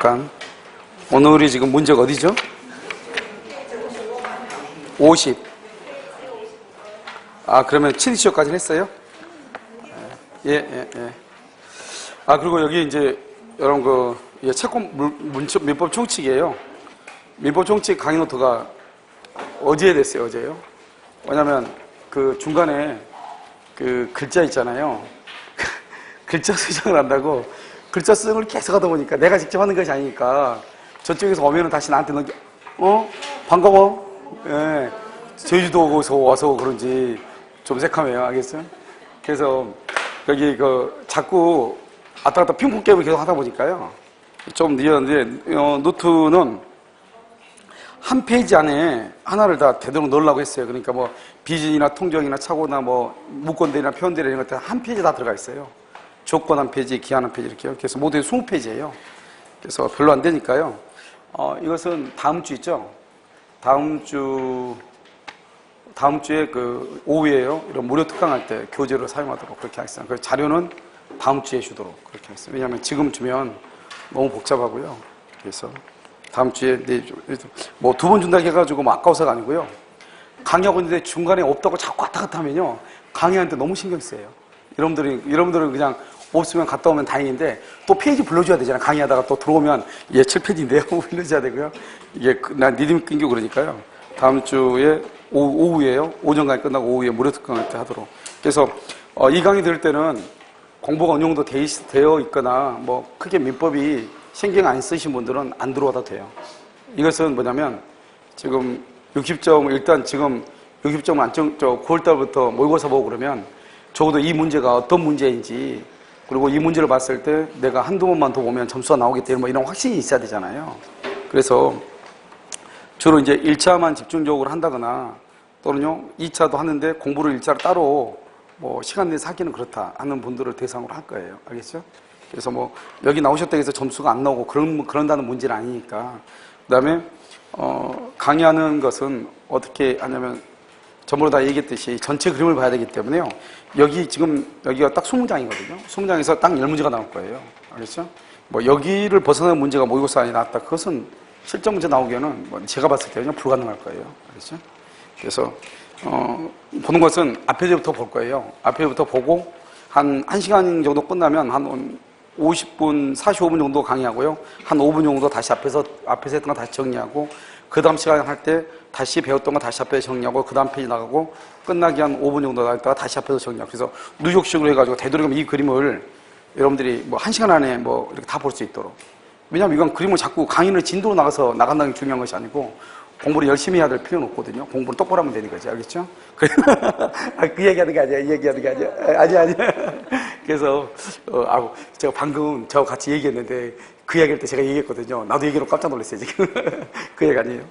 잠깐. 오늘이 지금 문제가 어디죠? 50. 그러면 7시까지 했어요? 예. 그리고 여기 이제, 여러분, 채권 민법 총칙이에요. 민법 총칙 강의 노트가 어제 됐어요, 어제요. 왜냐면, 그 중간에 그 글자 있잖아요. 글자 수정을 한다고 글자 수정을 계속 하다 보니까 내가 직접 하는 것이 아니니까 저쪽에서 오면은 다시 나한테 반가워. 예. 제주도 오고서 와서 그런지 좀 새카매요. 알겠어요? 그래서 여기 자꾸 왔다 갔다 핑퐁 게임을 계속 하다 보니까요. 좀 늦었는데, 노트는 한 페이지 안에 하나를 다 되도록 넣으려고 했어요. 그러니까 뭐 비진이나 통정이나 착오나 뭐 무권대리나 표현대리 이런 것들 한 페이지 다 들어가 있어요. 조건 한 페이지, 기한 한 페이지 이렇게요. 그래서 모두 20페이지예요. 그래서 별로 안 되니까요. 이것은 다음 주 있죠? 다음 주에 그 오후에요. 이런 무료 특강할 때 교재로 사용하도록 그렇게 하겠습니다. 그 자료는 다음 주에 주도록 그렇게 하겠습니다. 왜냐하면 지금 주면 너무 복잡하고요. 그래서 다음 주에 뭐 2번 준다고 해가지고 뭐 아까워서가 아니고요. 강의하고 있는데 중간에 없다고 자꾸 왔다 갔다 하면요. 강의하는데 너무 신경 쓰여요. 여러분들은 그냥 없으면 갔다 오면 다행인데 또 페이지 불러줘야 되잖아요. 강의하다가 또 들어오면 7페이지인데요. 불러줘야 되고요. 이게 난 리듬 끊기고 그러니까요. 다음 주에 오후에요. 오전 강의 끝나고 오후에 무료 특강할 때 하도록. 그래서 이 강의 들을 때는 공부가 어느 정도 되어 있거나 뭐 크게 민법이 신경 안 쓰신 분들은 안 들어와도 돼요. 이것은 뭐냐면 지금 60점 일단 지금 60점 만점 9월달부터 모의고사 보고 그러면 적어도 이 문제가 어떤 문제인지 그리고 이 문제를 봤을 때 내가 한두 번만 더 보면 점수가 나오겠다 뭐 이런 확신이 있어야 되잖아요. 그래서 주로 이제 1차만 집중적으로 한다거나 또는요 2차도 하는데 공부를 1차로 따로 뭐 시간 내서 하기는 그렇다 하는 분들을 대상으로 할 거예요. 알겠죠? 그래서 뭐 여기 나오셨다고 해서 점수가 안 나오고 그런다는 문제는 아니니까. 그다음에 강의하는 것은 어떻게 하냐면 전부 다 얘기했듯이 전체 그림을 봐야 되기 때문에요. 여기가 딱 20장이거든요. 20장에서 딱 10문제가 나올 거예요. 알겠죠? 뭐 여기를 벗어나는 문제가 모의고사 안에 나왔다. 그것은 실전 문제 나오기에는 뭐 제가 봤을 때는 불가능할 거예요. 알겠죠? 그래서 보는 것은 앞에부터 볼 거예요. 앞에부터 보고 한 1시간 정도 끝나면 한 50분, 45분 정도 강의하고요. 한 5분 정도 다시 앞에서 했던 거 다시 정리하고 그 다음 시간에 할 때 다시 배웠던 거 다시 앞에서 정리하고 그 다음 페이지 나가고 끝나기 한 5분 정도 나갔다가 다시 앞에서 정리하고 그래서 누적식으로 해가지고 되도록이면 이 그림을 여러분들이 뭐 1시간 안에 뭐 이렇게 다 볼 수 있도록. 왜냐하면 이건 그림을 자꾸 강의를 진도로 나간다는 게 중요한 것이 아니고 공부를 열심히 해야 될 필요는 없거든요. 공부를 똑바로 하면 되는 거지. 알겠죠? 그 얘기하는 게 아니야. 이 얘기하는 게 아니야. 아니야. 그래서, 제가 방금 저하고 같이 얘기했는데 그 얘기할 때 제가 얘기했거든요. 나도 얘기로 깜짝 놀랐어요, 지금. 그 얘기 아니에요.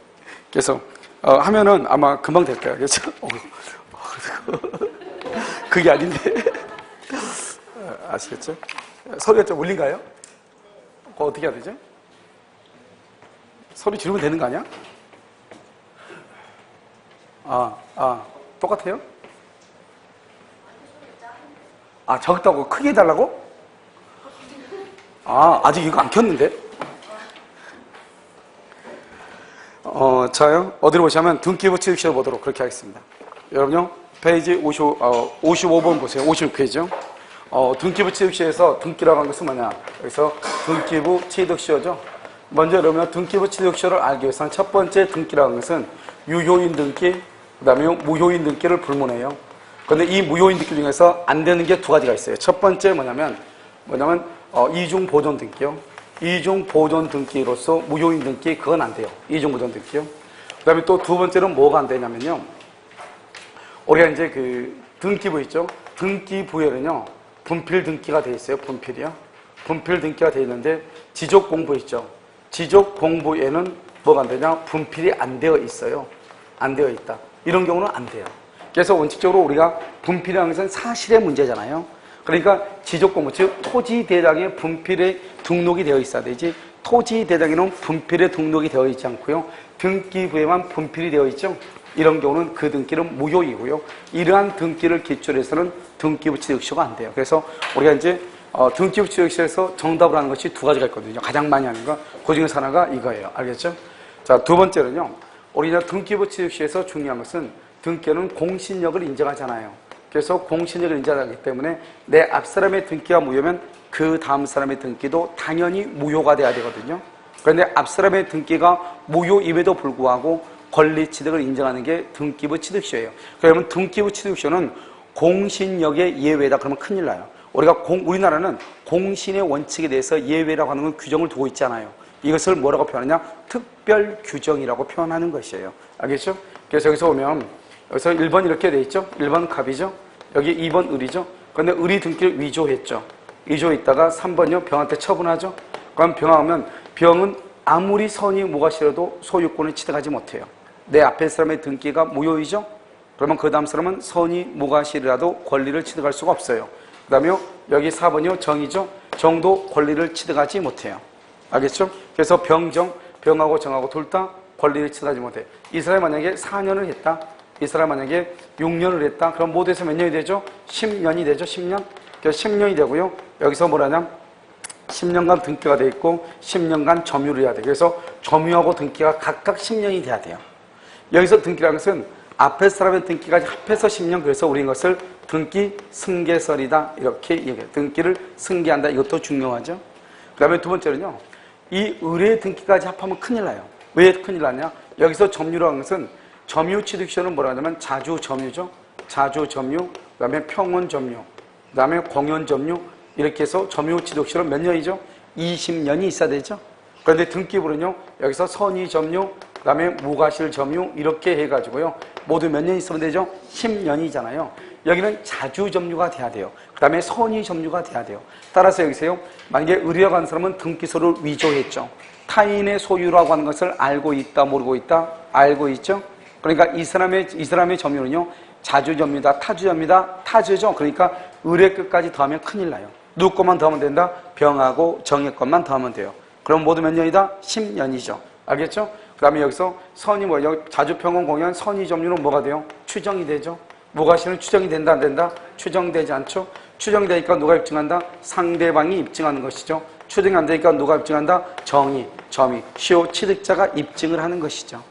그래서, 하면은 아마 금방 될 거예요. 그렇죠? 그게 아닌데. 아시겠죠? 소리가 좀 울린가요? 그거 어떻게 해야 되죠? 소리 지르면 되는 거 아니야? 똑같아요? 적다고 크게 해달라고? 아직 이거 안 켰는데? 자요. 어디로 보시면 등기부 취득시를 보도록 그렇게 하겠습니다. 여러분요, 페이지 55번 보세요. 56페이지요. 등기부 취득시에서 등기라고 하는 것은 뭐냐? 여기서 등기부 취득시효죠. 먼저 여러분 등기부 취득시효를 알기 위해서는 첫 번째 등기라고 하는 것은 유효인 등기, 그 다음에 무효인 등기를 불문해요. 그런데 이 무효인 등기 중에서 안 되는 게 2가지가 있어요. 첫 번째 뭐냐면 이중 보존 등기요. 이중 보존 등기로서 무효인 등기 그건 안 돼요. 이중 보존 등기요. 그 다음에 또 2번째는 뭐가 안 되냐면요. 우리가 이제 그 등기부 있죠. 등기부에는요 분필 등기가 돼 있어요. 분필이요. 분필 등기가 돼 있는데 지적 공부 있죠. 지적 공부에는 뭐가 안 되냐? 분필이 안 되어 있어요. 안 되어 있다. 이런 경우는 안 돼요. 그래서 원칙적으로 우리가 분필이라는 것은 사실의 문제잖아요. 그러니까 지적공부, 즉 토지대장에 분필에 등록이 되어 있어야 되지 토지대장에는 분필에 등록이 되어 있지 않고요. 등기부에만 분필이 되어 있죠. 이런 경우는 그 등기는 무효이고요. 이러한 등기를 기초로 해서는 등기부 취득시효가 안 돼요. 그래서 우리가 이제 등기부 취득시에서 정답을 하는 것이 두 가지가 있거든요. 가장 많이 하는 거. 그 중에서 하나가 이거예요. 알겠죠? 자, 두 번째는요. 우리가 등기부 취득시에서 중요한 것은 등기는 공신력을 인정하잖아요. 그래서 공신력을 인정하기 때문에 내 앞사람의 등기가 무효면 그 다음 사람의 등기도 당연히 무효가 돼야 되거든요. 그런데 앞사람의 등기가 무효임에도 불구하고 권리 취득을 인정하는 게 등기부 취득시효예요. 그러면 등기부 취득시효는 공신력의 예외다 그러면 큰일 나요. 우리나라는 공신의 원칙에 대해서 예외라고 하는 건 규정을 두고 있잖아요. 이것을 뭐라고 표현하냐? 특별 규정이라고 표현하는 것이에요. 알겠죠? 그래서 여기서 보면 여기서 1번 이렇게 돼 있죠? 1번 갑이죠? 여기 2번 을이죠? 그런데 을이 등기를 위조했죠. 위조했다가 3번요? 병한테 처분하죠? 그럼 병하면 병은 아무리 선이 무과실어도 소유권을 취득하지 못해요. 내 앞에 사람의 등기가 무효이죠? 그러면 그 다음 사람은 선이 무과실이라도 권리를 취득할 수가 없어요. 그 다음에 여기 4번이요. 정이죠? 정도 권리를 취득하지 못해요. 알겠죠? 그래서 병하고 정하고 둘 다 권리를 취득하지 못해요. 이 사람이 만약에 4년을 했다. 이 사람이 만약에 6년을 했다. 그럼 모두 해서 몇 년이 되죠? 10년이 되죠? 10년? 그래서 10년이 되고요. 여기서 뭐라냐? 10년간 등기가 돼 있고 10년간 점유를 해야 돼요. 그래서 점유하고 등기가 각각 10년이 돼야 돼요. 여기서 등기라는 것은 앞에 사람의 등기까지 합해서 10년, 그래서 우리는 것을 등기 승계설이다 이렇게 얘기해요. 등기를 승계한다. 이것도 중요하죠. 그 다음에 두 번째는요. 이 의뢰의 등기까지 합하면 큰일 나요. 왜 큰일 나냐? 여기서 점유라는 것은 점유취득시효는 뭐라 하냐면 자주점유죠. 자주점유, 그 다음에 평원점유, 그 다음에 공연점유 이렇게 해서 점유취득시효는 몇 년이죠? 20년이 있어야 되죠. 그런데 등기부는요. 여기서 선의점유, 그 다음에 무과실점유 이렇게 해가지고요. 모두 몇 년 있으면 되죠? 10년이잖아요. 여기는 자주점유가 돼야 돼요. 그 다음에 선의점유가 돼야 돼요. 따라서 여기서요. 만약에 의뢰하고 한 사람은 등기소를 위조했죠. 타인의 소유라고 하는 것을 알고 있다, 모르고 있다? 알고 있죠? 그러니까 이 사람의 점유는요. 자주점유다, 타주점유다, 타주죠. 그러니까 의뢰 끝까지 더하면 큰일 나요. 누구 것만 더하면 된다? 병하고 정의 것만 더하면 돼요. 그럼 모두 몇 년이다? 10년이죠. 알겠죠? 그 다음에 여기서 선이 뭐예요? 자주평원 공연 선의점유는 뭐가 돼요? 추정이 되죠. 무과실은 추정이 된다, 안 된다? 추정되지 않죠? 추정이 되니까 누가 입증한다? 상대방이 입증하는 것이죠. 추정이 안 되니까 누가 입증한다? 정의, 점의, 시효 취득자가 입증을 하는 것이죠.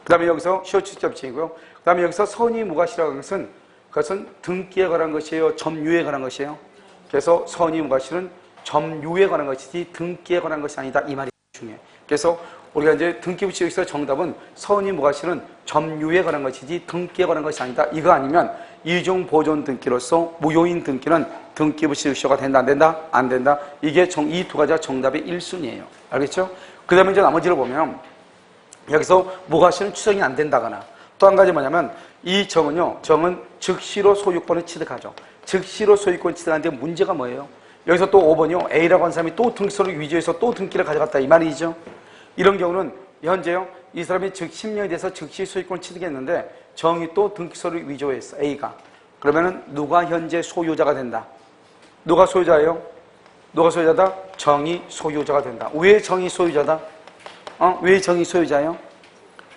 그 다음에 여기서 시효 취득자 입증이고요. 그 다음에 여기서 선의 무과실이라는 것은 그것은 등기에 관한 것이에요? 점유에 관한 것이에요? 그래서 선의 무과실은 점유에 관한 것이지 등기에 관한 것이 아니다. 이 말이 중요해요. 그래서 우리가 이제 등기부 취득시효 정답은 선의 무과실은 점유에 관한 것이지 등기에 관한 것이 아니다. 이거 아니면 이중 보존 등기로서 무효인 등기는 등기부 취득시효가 된다, 안 된다? 안 된다. 이게 이 두 가지가 정답의 1순위예요. 알겠죠? 그 다음에 이제 나머지를 보면 여기서 무과실은 추정이 안 된다거나 또 한 가지 뭐냐면 이 정은요. 정은 즉시로 소유권을 취득하죠. 즉시로 소유권을 취득하는데 문제가 뭐예요? 여기서 또 5번이요. A라고 하는 사람이 또 등기소를 위조해서 또 등기를 가져갔다 이 말이죠. 이런 경우는 현재요. 이 사람이 즉 10년이 돼서 즉시 소유권을 취득했는데 정이 또 등기소를 위조했어. A가. 그러면은 누가 현재 소유자가 된다? 누가 소유자예요? 누가 소유자다? 정이 소유자가 된다. 왜 정이 소유자다? 왜 정이 소유자예요?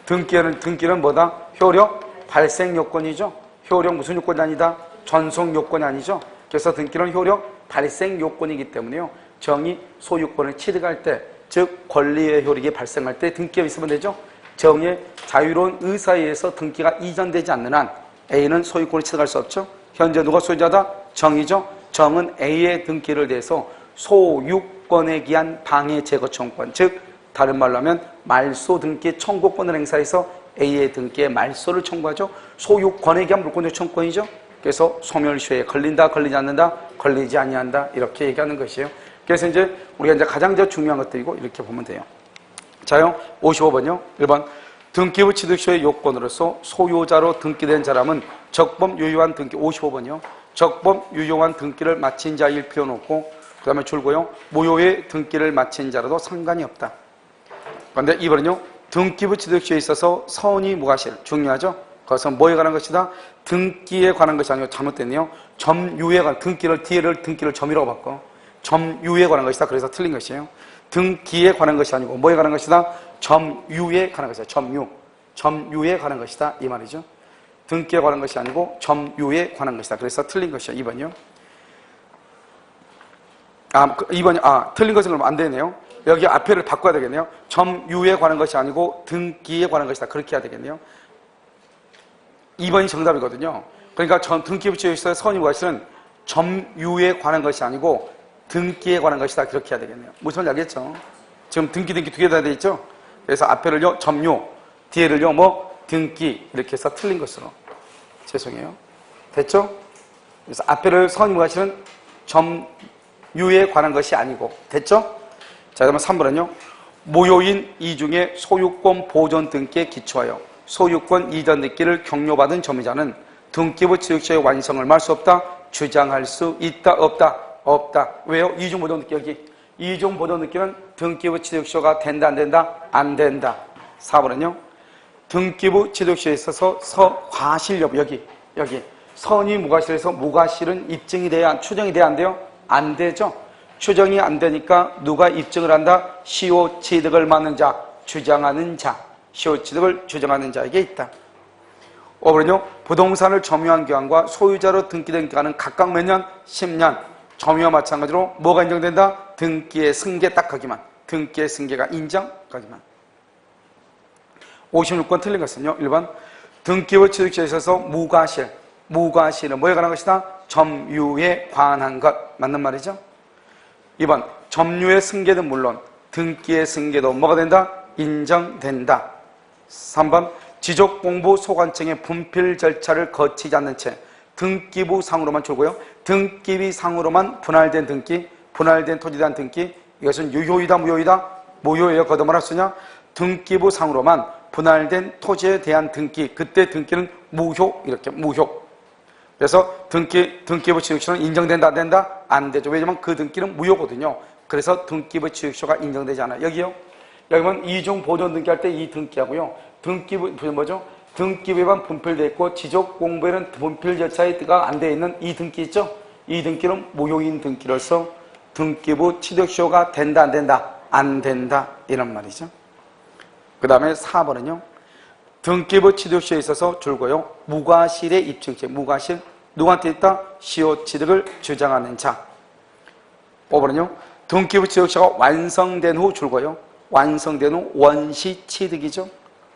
등기는 뭐다? 효력 발생 요건이죠. 효력 무슨 요건이 아니다? 전속 요건이 아니죠. 그래서 등기는 효력 발생 요건이기 때문에요. 정이 소유권을 취득할 때, 즉 권리의 효력이 발생할 때 등기가 있으면 되죠. 정의 자유로운 의사에 의해서 등기가 이전되지 않는 한 A는 소유권을 취득할 수 없죠. 현재 누가 소유자다? 정이죠. 정은 A의 등기를 대해서 소유권에 기한 방해 제거 청구권, 즉 다른 말로 하면 말소 등기 청구권을 행사해서 A의 등기에 말소를 청구하죠. 소유권에 기한 물권적 청구권이죠. 그래서 소멸시효에 걸린다, 걸리지 않는다, 걸리지 아니한다 이렇게 얘기하는 것이에요. 그래서 이제 우리가 이제 가장 중요한 것들이고 이렇게 보면 돼요. 자요, 55번요. 1번 등기부 취득시효의 요건으로서 소유자로 등기된 사람은 적법 유효한 등기 55번이요. 적법 유효한 등기를 마친 자일 필요는 없고 그 다음에 줄고요. 무효의 등기를 마친 자라도 상관이 없다. 그런데 2번은요. 등기부 취득시효에 있어서 선의 무과실 중요하죠. 그것은 뭐에 관한 것이다? 등기에 관한 것이 아니고 잘못됐네요. 점유에 관한 등기를 점유라고 바꿔. 점유에 관한 것이다. 그래서 틀린 것이에요. 등기에 관한 것이 아니고 뭐에 관한 것이다? 점유에 관한 것이다. 점유에 관한 것이다. 이 말이죠. 등기에 관한 것이 아니고 점유에 관한 것이다. 그래서 틀린 것이야. 2번이요. 2번이, 틀린 것은 그러면 안 되네요. 여기 앞에를 바꿔야 되겠네요. 점유에 관한 것이 아니고 등기에 관한 것이다. 그렇게 해야 되겠네요. 2번이 정답이거든요. 그러니까 등기부 취득세 선의 무과실은 점유에 관한 것이 아니고 등기에 관한 것이다. 그렇게 해야 되겠네요. 무슨 말인지 알겠죠? 지금 등기 두 개 다 돼 있죠? 그래서 앞에를요, 점유, 뒤에를요, 등기, 이렇게 해서 틀린 것으로. 죄송해요. 됐죠? 그래서 앞에를 선의 무과실은 점유에 관한 것이 아니고. 됐죠? 자, 그러면 3번은요. 무효인 이중에 소유권 보존 등기에 기초하여 소유권 이전 등기를 격려받은 점유자는 등기부 취득세의 완성을 말할 수 없다. 주장할 수 있다. 없다. 없다. 왜요? 이중 보존 등기 여기. 이중 보존 등기는 등기부 취득세가 된다. 안 된다? 안 된다. 4번은요. 등기부 취득세에 있어서 과실 여부 여기. 선의 무과실에서 무과실은 입증이 돼야 추정이 돼야 안 돼요? 안 되죠. 추정이 안 되니까 누가 입증을 한다? 시효 취득을 맡는 자, 주장하는 자, 시효 취득을 주장하는 자에게 있다. 5번은요, 부동산을 점유한 기간과 소유자로 등기된 기간은 각각 몇 년? 10년. 점유와 마찬가지로 뭐가 인정된다? 등기의 승계 딱 하기만. 등기의 승계가 인정하기만. 56번 틀린 것은요, 1번. 등기부 취득세에 있어서 무과실은 뭐에 관한 것이다? 점유에 관한 것. 맞는 말이죠? 2번, 점유의 승계는 물론 등기의 승계도 뭐가 된다? 인정된다. 3번, 지적공부 소관청의 분필 절차를 거치지 않는 채 등기부 상으로만 줄고요. 등기비 상으로만 분할된 등기, 분할된 토지에 대한 등기, 이것은 유효이다, 무효이다? 무효예요. 거듭 말할 수 있냐? 등기부 상으로만 분할된 토지에 대한 등기, 그때 등기는 무효, 이렇게 무효. 그래서 등기부 취득세는 인정된다, 안 된다? 안 되죠. 왜냐면 그 등기는 무효거든요. 그래서 등기부 취득세가 인정되지 않아요. 여기요. 여기면 이중 보존 등기할 때 이 등기하고요. 등기부, 뭐죠? 등기부에만 분필되어 있고 지적공부에는 분필 절차가 안 되어 있는 이 등기 있죠? 이 등기는 무효인 등기로서 등기부 취득세가 된다, 안 된다? 안 된다. 이런 말이죠. 그 다음에 4번은요. 등기부 취득세에 있어서 줄고요. 무과실의 입증책, 무과실. 누구한테 있다? 시효 취득을 주장하는 자. 5번은요. 등기부 취득세가 완성된 후 줄고요. 완성된 후 원시 취득이죠.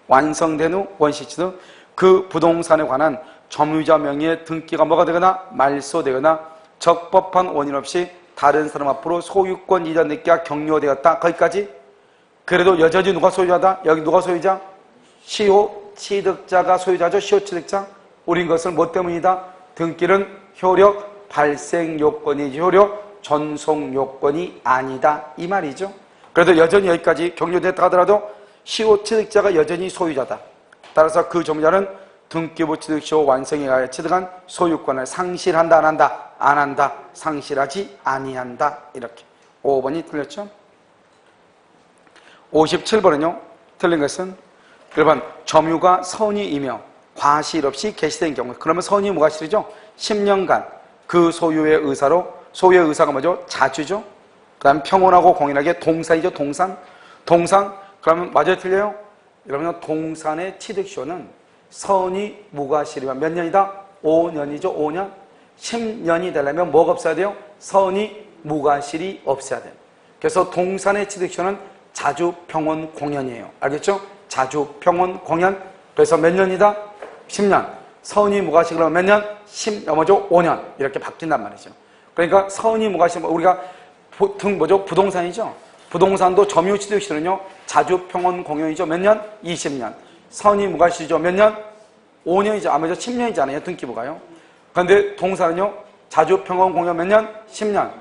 완성된 후 원시 취득. 그 부동산에 관한 점유자 명의의 등기가 뭐가 되거나 말소되거나 적법한 원인 없이 다른 사람 앞으로 소유권 이전 등기가 격려되었다. 거기까지. 그래도 여전히 누가 소유자다? 여기 누가 소유자? 시효 취득자가 소유자죠. 시효 취득자. 우린 것을 뭐 때문이다? 등기는 효력 발생 요건이지 효력 전송 요건이 아니다. 이 말이죠. 그래도 여전히 여기까지 격려됐다 하더라도 시효 취득자가 여전히 소유자다. 따라서 그 점유자는 등기부 취득시효 완성에 의하여 취득한 소유권을 상실한다, 안 한다? 안 한다. 상실하지 아니한다. 이렇게. 5번이 틀렸죠? 57번은요. 틀린 것은 1번 점유가 선의이며 과실 없이 개시된 경우. 그러면 선의 무과실이죠. 10년간 그 소유의 의사로, 소유의 의사가 뭐죠? 자주죠. 그 다음 평온하고 공인하게 동산이죠. 동산. 그러면 맞아요, 틀려요? 여러분, 동산의 취득시효는 선의 무과실이면 몇 년이다? 5년이죠. 5년. 10년이 되려면 뭐가 없어야 돼요? 선의 무과실이 없어야 돼요. 그래서 동산의 취득시효는 자주평온 공연이에요. 알겠죠? 자주평온 공연. 그래서 몇 년이다? 10년. 선의 무과실 그러면 몇 년? 5년. 이렇게 바뀐단 말이죠. 그러니까 선의 무과실, 우리가 부동산이죠? 부동산도 점유 취득시효는요, 자주평온 공연이죠. 몇 년? 20년. 선의 무과실이죠. 몇 년? 5년이죠. 아무래도 10년이잖아요. 등기부가요. 그런데 동산은요, 자주평온 공연 몇 년? 10년.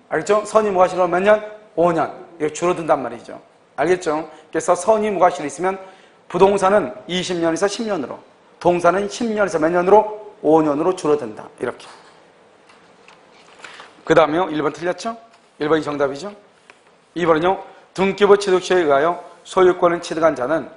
알겠죠? 선의 무과실은 몇 년? 5년. 이렇게 줄어든단 말이죠. 알겠죠? 그래서 선의 무과실이 있으면 부동산은 20년에서 10년으로, 동산은 10년에서 몇 년으로? 5년으로 줄어든다. 이렇게. 그 다음에요. 1번 틀렸죠? 1번이 정답이죠? 2번은요. 등기부 취득시효에 의하여 소유권을 취득한 자는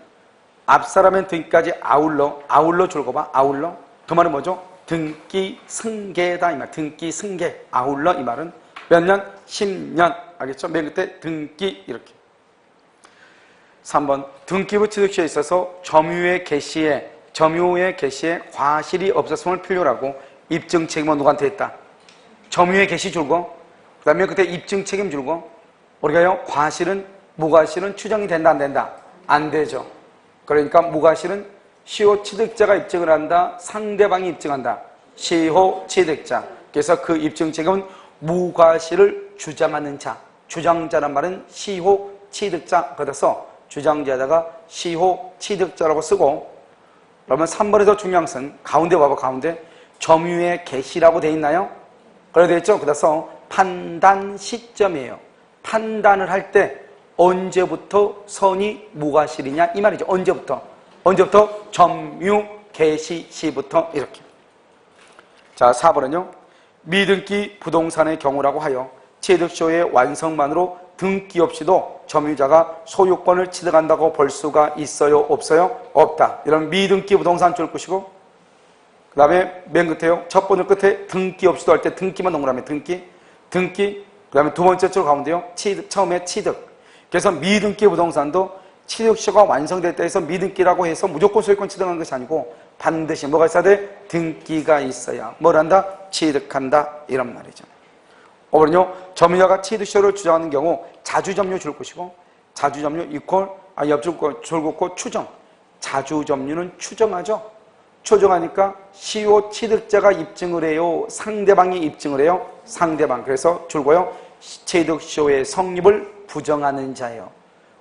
앞사람의 등기까지 아울러 줄고 봐. 아울러. 그 말은 뭐죠? 등기 승계다. 이 말. 등기 승계. 아울러. 이 말은 몇 년? 10년. 알겠죠? 맨 끝에 등기. 이렇게. 3번. 등기부 취득시효에 있어서 점유의 개시에 과실이 없었음을 필요로 하고 입증 책임은 누구한테 있다? 점유의 개시 줄고 다음에 그때 입증 책임지고, 우리가요, 과실은, 무과실은 추정이 된다, 안 된다? 안 되죠. 그러니까 무과실은 시효 취득자가 입증을 한다, 상대방이 입증한다. 시효 취득자. 그래서 그 입증 책임은 무과실을 주장하는 자. 주장자란 말은 시효 취득자. 그래서 주장자다가 시효 취득자라고 쓰고, 그러면 3번에서 중요한 것은 가운데 봐봐, 가운데. 점유의 개시라고 돼 있나요? 그래 돼 있죠? 그래서 판단 시점이에요. 판단을 할 때 언제부터 선이 무과실이냐 이 말이죠. 언제부터? 점유 개시 시부터 이렇게. 자, 4번은요. 미등기 부동산의 경우라고 하여 취득시효의 완성만으로 등기 없이도 점유자가 소유권을 취득한다고 볼 수가 있어요? 없어요? 없다. 이런 미등기 부동산 줄 것이고, 그 다음에 맨 끝에요. 첫 번째 끝에 등기 없이도 할 때 등기만 동그라미 등기. 그 다음에 두 번째 줄 가운데요. 처음에 취득. 그래서 미등기 부동산도 취득시효가 완성될 때 해서 미등기라고 해서 무조건 소유권 취득하는 것이 아니고 반드시 뭐가 있어야 돼? 등기가 있어야 뭘 한다? 취득한다. 이런 말이죠. 5번은요. 점유자가 취득시효를 주장하는 경우 자주점유 줄 것이고, 자주점유 이퀄 옆줄 긋고 추정. 자주점유는 추정하죠. 추정하니까 시효 취득자가 입증을 해요? 상대방이 입증을 해요? 상대방. 그래서 줄고요. 취득시효의 성립을 부정하는 자예요.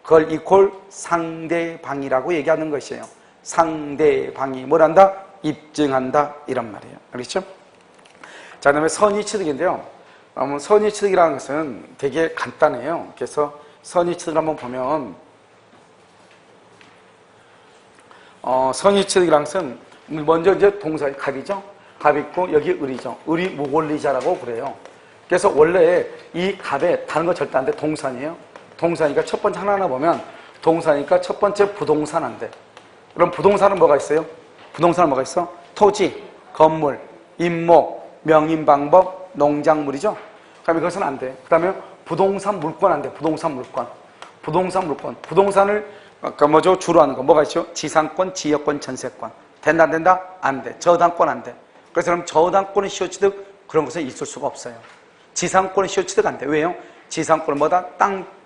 그걸 이퀄 상대방이라고 얘기하는 것이에요. 상대방이 뭘 한다? 입증한다. 이런 말이에요. 알겠죠? 자, 그 다음에 선의취득인데요. 선의취득이라는 것은 되게 간단해요. 그래서 선의취득을 한번 보면, 선의취득이라는 것은 먼저 이제 동사, 갑이죠? 갑 있고, 여기 을이죠. 을이 무권리자라고 그래요. 그래서 원래 이 갑에 다른 거 절대 안 돼. 동산이에요. 동사니까 첫 번째 하나하나 보면 동사니까 첫 번째 부동산 안 돼. 그럼 부동산은 뭐가 있어요? 부동산은 뭐가 있어? 토지, 건물, 임목, 명인방법, 농작물이죠? 그럼 이것은 안 돼. 그 다음에 부동산 물권 안 돼. 부동산 물권. 부동산을 아까 뭐죠? 주로 하는 거 뭐가 있죠? 지상권, 지역권, 전세권. 된다 안 된다? 안 돼. 저당권 안 돼. 그래서 그럼 저당권의 시효취득 그런 것은 있을 수가 없어요. 지상권의 시효취득 안 돼. 왜요? 지상권은 뭐다?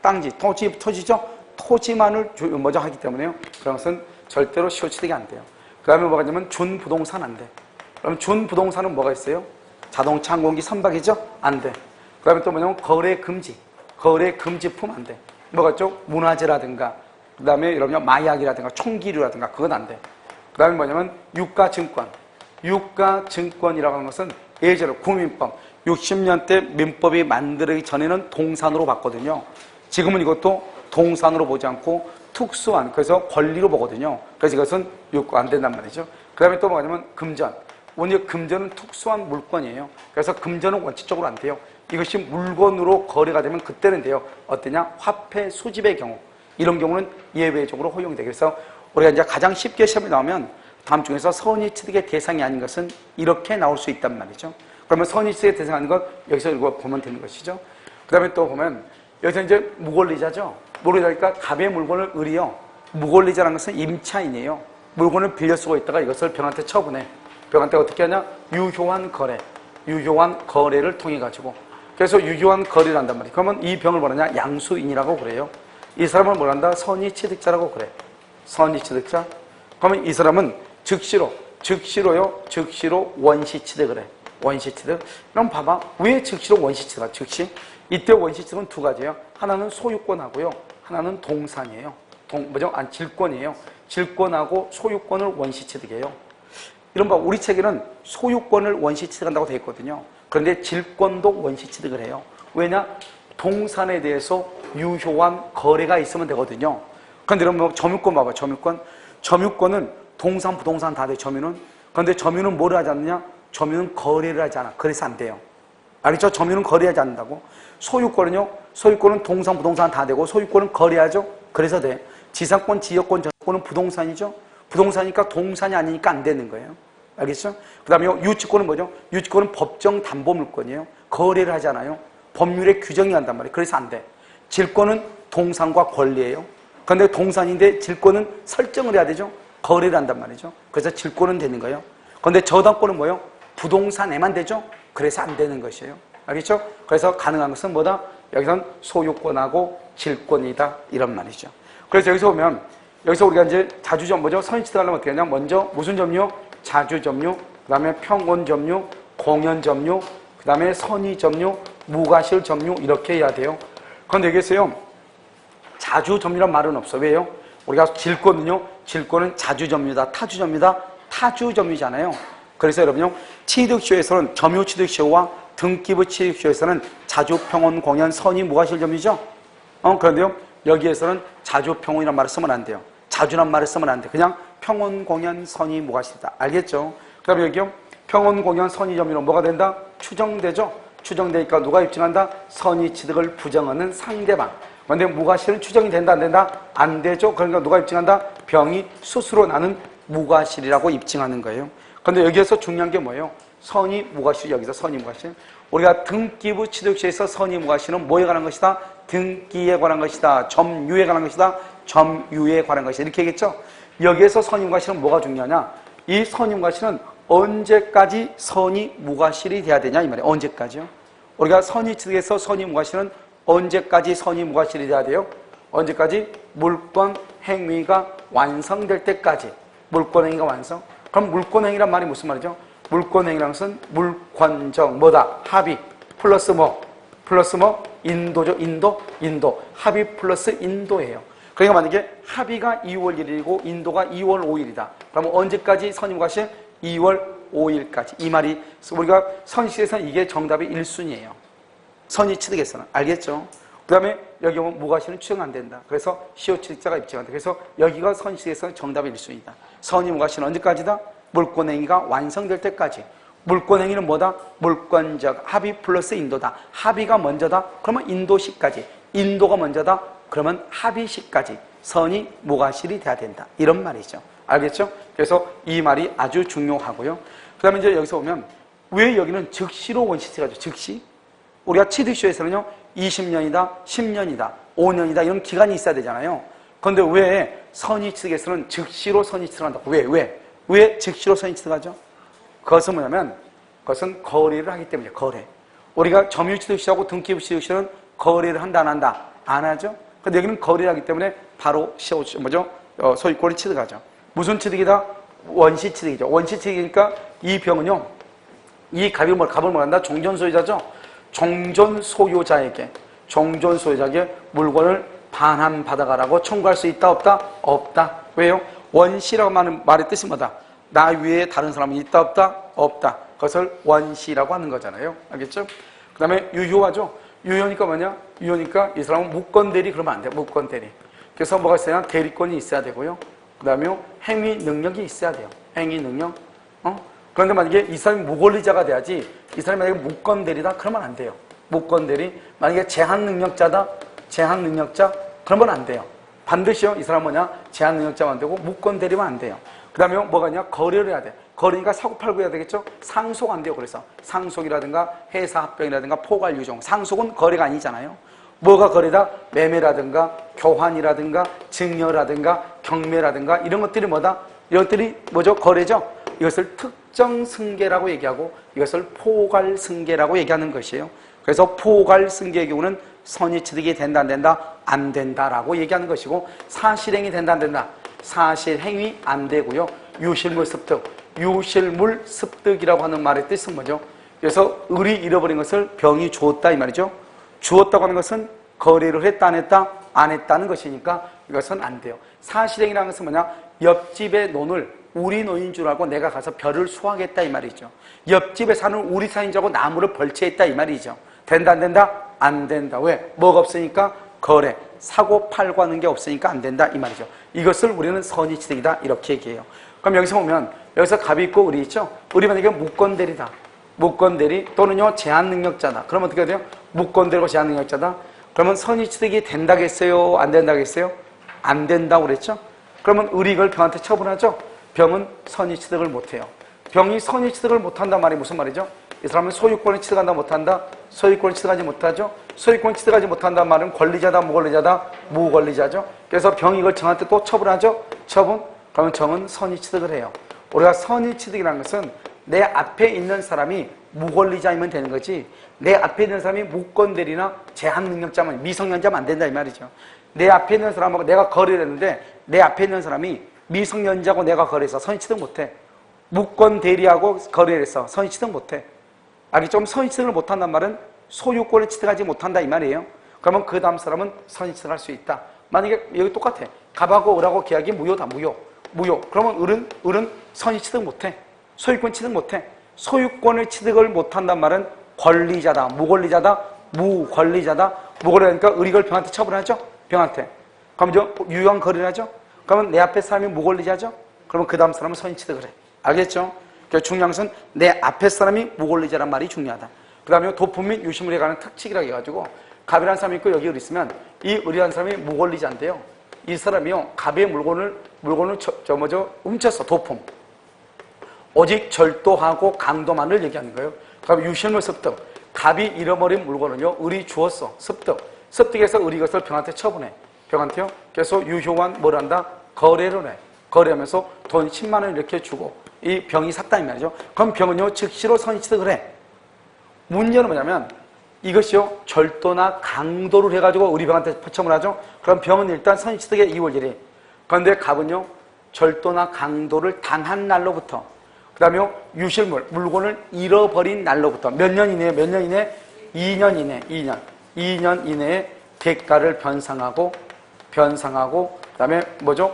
땅지, 토지죠? 토지만을 먼저 하기 때문에요. 그런 것은 절대로 시효취득이 안 돼요. 그 다음에 뭐가 있냐면 준부동산 안 돼. 그럼 준부동산은 뭐가 있어요? 자동차, 항공기, 선박이죠? 안 돼. 그 다음에 또 뭐냐면 거래 금지품 안 돼. 뭐가 있죠? 문화재라든가, 그 다음에 여러분 마약이라든가 총기류라든가 그건 안 돼. 그 다음에 뭐냐면 유가증권이라고 하는 것은 예전에 국민법 60년대 민법이 만들기 전에는 동산으로 봤거든요. 지금은 이것도 동산으로 보지 않고 특수한, 그래서 권리로 보거든요. 그래서 이것은 유가 안 된단 말이죠. 그 다음에 또 뭐냐면 금전. 오늘 금전은 특수한 물건이에요. 그래서 금전은 원칙적으로 안 돼요. 이것이 물건으로 거래가 되면 그때는 돼요. 어떠냐? 화폐 수집의 경우. 이런 경우는 예외적으로 허용돼. 그래서 우리가 이제 가장 쉽게 시험에 나오면 다음 중에서 선의취득의 대상이 아닌 것은 이렇게 나올 수 있단 말이죠. 그러면 선의취득의 대상이 아닌 것 여기서 이거 보면 되는 것이죠. 그 다음에 또 보면 여기서 이제 무권리자죠. 무권리자니까 갑의 물건을 을이요. 무권리자라는 것은 임차인이에요. 물건을 빌려 쓰고 있다가 이것을 병한테 처분해. 병한테 어떻게 하냐? 유효한 거래를 통해 가지고. 그래서 유효한 거래를 한단 말이에요. 그러면 이 병을 뭐라냐? 양수인이라고 그래요. 이 사람을 뭐라 한다? 선의취득자라고 그래. 선의취득자. 그러면 이 사람은 즉시로 원시취득을 해. 원시취득. 그럼 봐봐. 왜 즉시로 원시취득이야? 즉시. 이때 원시취득은 두 가지예요. 하나는 소유권하고요. 하나는 동산이에요. 질권이에요. 질권하고 소유권을 원시취득해요. 이런 봐. 우리 책에는 소유권을 원시취득한다고 되어 있거든요. 그런데 질권도 원시취득을 해요. 왜냐? 동산에 대해서 유효한 거래가 있으면 되거든요. 그런데 여러분 점유권 봐봐. 점유권은 동산, 부동산 다 돼. 점유는. 그런데 점유는 뭐를 하지 않느냐? 점유는 거래를 하지 않아. 그래서 안 돼요. 알겠죠? 점유는 거래하지 않는다고. 소유권은요? 소유권은 동산, 부동산 다 되고 소유권은 거래하죠? 그래서 돼. 지상권, 지역권, 전세권은 부동산이죠? 부동산이니까 동산이 아니니까 안 되는 거예요. 알겠죠? 그 다음에 유치권은 뭐죠? 유치권은 법정 담보물권이에요. 거래를 하잖아요. 법률에 규정이 한단 말이에요. 그래서 안 돼. 질권은 동산과 권리예요. 그런데 동산인데 질권은 설정을 해야 되죠? 거래를 한단 말이죠. 그래서 질권은 되는 거예요. 그런데 저당권은 뭐예요? 부동산에만 되죠? 그래서 안 되는 것이에요. 알겠죠? 그래서 가능한 것은 뭐다? 여기선 소유권하고 질권이다. 이런 말이죠. 그래서 여기서 보면, 여기서 우리가 이제 자주점, 뭐죠? 선의취득 하려면 어떻게 하냐? 먼저 무슨 점유? 자주점유, 그 다음에 평온점유, 공연점유, 그 다음에 선의점유, 무과실점유, 이렇게 해야 돼요. 그런데 여기서요, 자주점유란 말은 없어. 왜요? 우리가 질권은요, 질권은 자주점유다, 타주점유다, 타주점유잖아요. 그래서 여러분요, 취득시효에서는 점유취득시효와 등기부 취득시효에서는 자주평온, 공연, 선의, 무과실점유죠. 그런데요, 여기에서는 자주평온이란 말을 쓰면 안 돼요. 자주란 말을 쓰면 안 돼. 그냥 평온, 공연, 선의, 무과실이다. 알겠죠? 그 다음에 여기요, 평온, 공연, 선의 점유는 뭐가 된다? 추정되죠? 추정되니까 누가 입증한다? 선의 취득을 부정하는 상대방. 그런데 무과실은 추정이 된다, 안 된다? 안 되죠? 그러니까 누가 입증한다? 병이 스스로 나는 무과실이라고 입증하는 거예요. 그런데 여기에서 중요한 게 뭐예요? 선의, 무과실, 여기서 선의, 무과실. 우리가 등기부 취득시에서 선의, 무과실은 뭐에 관한 것이다? 등기에 관한 것이다. 점유에 관한 것이다. 점유에 관한 것이다. 이렇게 얘기했죠? 여기에서 선의, 무과실은 뭐가 중요하냐? 이 선의, 무과실은 언제까지 선의, 무과실이 돼야 되냐? 이 말이에요. 언제까지요? 우리가 선의 취득에서 선의, 무과실은 언제까지 선의, 무과실이 돼야 돼요? 언제까지? 물권 행위가 완성될 때까지. 물권 행위가 완성? 그럼 물권 행위란 말이 무슨 말이죠? 물권 행위라는 것은 물권적, 뭐다? 합의. 플러스 뭐? 플러스 뭐? 인도죠. 인도. 합의 플러스 인도예요. 그러니까 만약에 합의가 2월 1일이고 인도가 2월 5일이다. 그러면 언제까지 선의, 무과실? 2월 5일까지. 이 말이, 우리가 선의취득에서는 이게 정답이 1순위예요. 선의취득에서는. 알겠죠? 그 다음에 여기 보면 무과실은 추정 안 된다. 그래서 시효취득자가 입증한다. 그래서 여기가 선의취득에서는 정답이 1순위다. 선의, 무과실은 언제까지다? 물권행위가 완성될 때까지. 물권행위는 뭐다? 물권적 합의 플러스 인도다. 합의가 먼저다? 그러면 인도시까지. 인도가 먼저다? 그러면 합의시까지. 선의, 무과실이 돼야 된다. 이런 말이죠. 알겠죠? 그래서 이 말이 아주 중요하고요. 그 다음에 이제 여기서 보면 왜 여기는 즉시로 원시치가죠? 즉시? 우리가 취득시효에서는요, 20년이다, 10년이다, 5년이다, 이런 기간이 있어야 되잖아요. 그런데 왜 선의취득에서는 즉시로 선의취득을 한다고? 왜 즉시로 선의취득하죠? 그것은 뭐냐면, 그것은 거래를 하기 때문이에요. 거래. 우리가 점유취득시하고 등기부취득시는 거래를 한다, 안 한다? 안 하죠? 근데 여기는 거래를 하기 때문에 바로 소유권을 취득하죠. 무슨 취득이다? 원시취득이죠. 원시취득이니까 이 병은요, 이 갑을 뭐한다? 종전소유자죠? 종전소유자에게 물건을 반환받아가라고 청구할 수 있다, 없다? 없다. 왜요? 원시라고 하는 말의 뜻이 뭐다? 나 위에 다른 사람이 있다, 없다? 없다. 그것을 원시라고 하는 거잖아요. 알겠죠? 그 다음에 유효하죠? 유효니까 뭐냐? 유효니까 이 사람은 무권대리 그러면 안 돼요. 무권대리. 그래서 뭐가 있어야? 대리권이 있어야 되고요. 그 다음에 행위 능력이 있어야 돼요. 행위 능력. 그런데 만약에 이 사람이 무권리자가 돼야지, 이 사람이 만약에 무권대리다? 그러면 안 돼요. 무권대리. 만약에 제한 능력자다? 제한 능력자? 그러면 안 돼요. 반드시요. 이 사람 뭐냐? 제한 능력자만 안 되고 무권대리만 안 돼요. 그 다음에 뭐가 있냐? 거래를 해야 돼. 거래니까 사고팔고 해야 되겠죠? 상속 안 돼요. 그래서 상속이라든가 회사 합병이라든가 포괄 유종. 상속은 거래가 아니잖아요. 뭐가 거래다? 매매라든가 교환이라든가 증여라든가 경매라든가 이런 것들이 뭐다? 이런 것들이 뭐죠? 거래죠? 이것을 특정 승계라고 얘기하고 이것을 포괄 승계라고 얘기하는 것이에요. 그래서 포괄 승계의 경우는 선의취득이 된다, 안 된다? 안 된다라고 얘기하는 것이고, 사실행위 된다, 안 된다? 사실행위 안 되고요. 유실물 습득이라고 하는 말의 뜻은 뭐죠? 그래서 을이 잃어버린 것을 병이 주었다 이 말이죠. 주었다고 하는 것은 거래를 했다, 안 했다? 안 했다는 것이니까 이것은 안 돼요. 사실행위라는 것은 뭐냐? 옆집의 논을 우리 논인 줄 알고 내가 가서 벼를 수확했다 이 말이죠. 옆집에 사는 우리 사인 줄 알고 나무를 벌채했다 이 말이죠. 된다, 안 된다? 안 된다. 왜? 뭐가 없으니까? 거래. 사고 팔고 하는 게 없으니까 안 된다 이 말이죠. 이것을 우리는 선의취득이다 이렇게 얘기해요. 그럼 여기서 보면 여기서 갑이 있고 을이 있죠. 을이 만약에 무권대리다. 무권대리 또는요 제한능력자다. 그러면 어떻게 돼요? 무권대리고 제한능력자다. 그러면 선의취득이 된다겠어요? 안 된다겠어요? 안 된다고 그랬죠. 그러면 을이 이걸 병한테 처분하죠. 병은 선의취득을 못해요. 병이 선의취득을 못한단 말이 무슨 말이죠? 이 사람은 소유권을 취득한다 못한다? 소유권을 취득하지 못하죠? 소유권을 취득하지 못한다는 말은 권리자다 무권리자다? 무권리자죠? 그래서 병이 이걸 정한테 또 처분하죠? 처분? 그러면 정은 선의취득을 해요. 우리가 선의취득이라는 것은 내 앞에 있는 사람이 무권리자이면 되는 거지, 내 앞에 있는 사람이 무권대리나 제한능력자만, 미성년자면 안 된다 이 말이죠. 내 앞에 있는 사람하고 내가 거래를 했는데 내 앞에 있는 사람이 미성년자고 내가 거래해서 선의취득 못해. 무권대리하고 거래를 해서 선의취득 못해. 알겠죠? 선의취득을 못한단 말은 소유권을 취득하지 못한다 이 말이에요. 그러면 그 다음 사람은 선의취득을 할 수 있다. 만약에 여기 똑같아. 갑하고 을하고 계약이 무효다. 무효. 그러면 을은 선의취득 못해. 소유권 취득 못해. 소유권을 취득을 못한단 말은 권리자다. 무권리자다. 무권리자니까 을이 이걸 병한테 처분하죠. 병한테. 그럼 저 유효한 거래를 하죠. 그러면 내 앞에 사람이 무권리자죠. 그러면 그 다음 사람은 선의취득을 해. 알겠죠? 그러니까 중요한 것은 내 앞에 사람이 무권리자란 말이 중요하다. 그 다음에 도품 및 유실물에 관한 특칙이라고 해가지고 갑이라는 사람이 있고 여기 을 있으면 이 을이라는 사람이 무권리자인데요. 이 사람이요, 갑의 물건을 훔쳤어. 도품. 오직 절도하고 강도만을 얘기하는 거예요. 그럼 유실물 습득. 갑이 잃어버린 물건은요, 을이 주었어. 습득해서 을이 이것을 병한테 처분해. 병한테요. 그래서 유효한 뭘 한다? 거래를 해. 거래하면서 돈 10만 원 이렇게 주고 이 병이 샀다 이 말이죠. 그럼 병은요, 즉시로 선의취득을 해. 문제는 뭐냐면 이것이요, 절도나 강도를 해가지고 을이 병한테 처분을 하죠. 그럼 병은 일단 선의취득에 2월 1일. 그런데 갑은요, 절도나 강도를 당한 날로부터, 그 다음에 유실물, 물건을 잃어버린 날로부터 몇 년 이내에, 2년 이내, 2년 이내에 대가를 변상하고, 그 다음에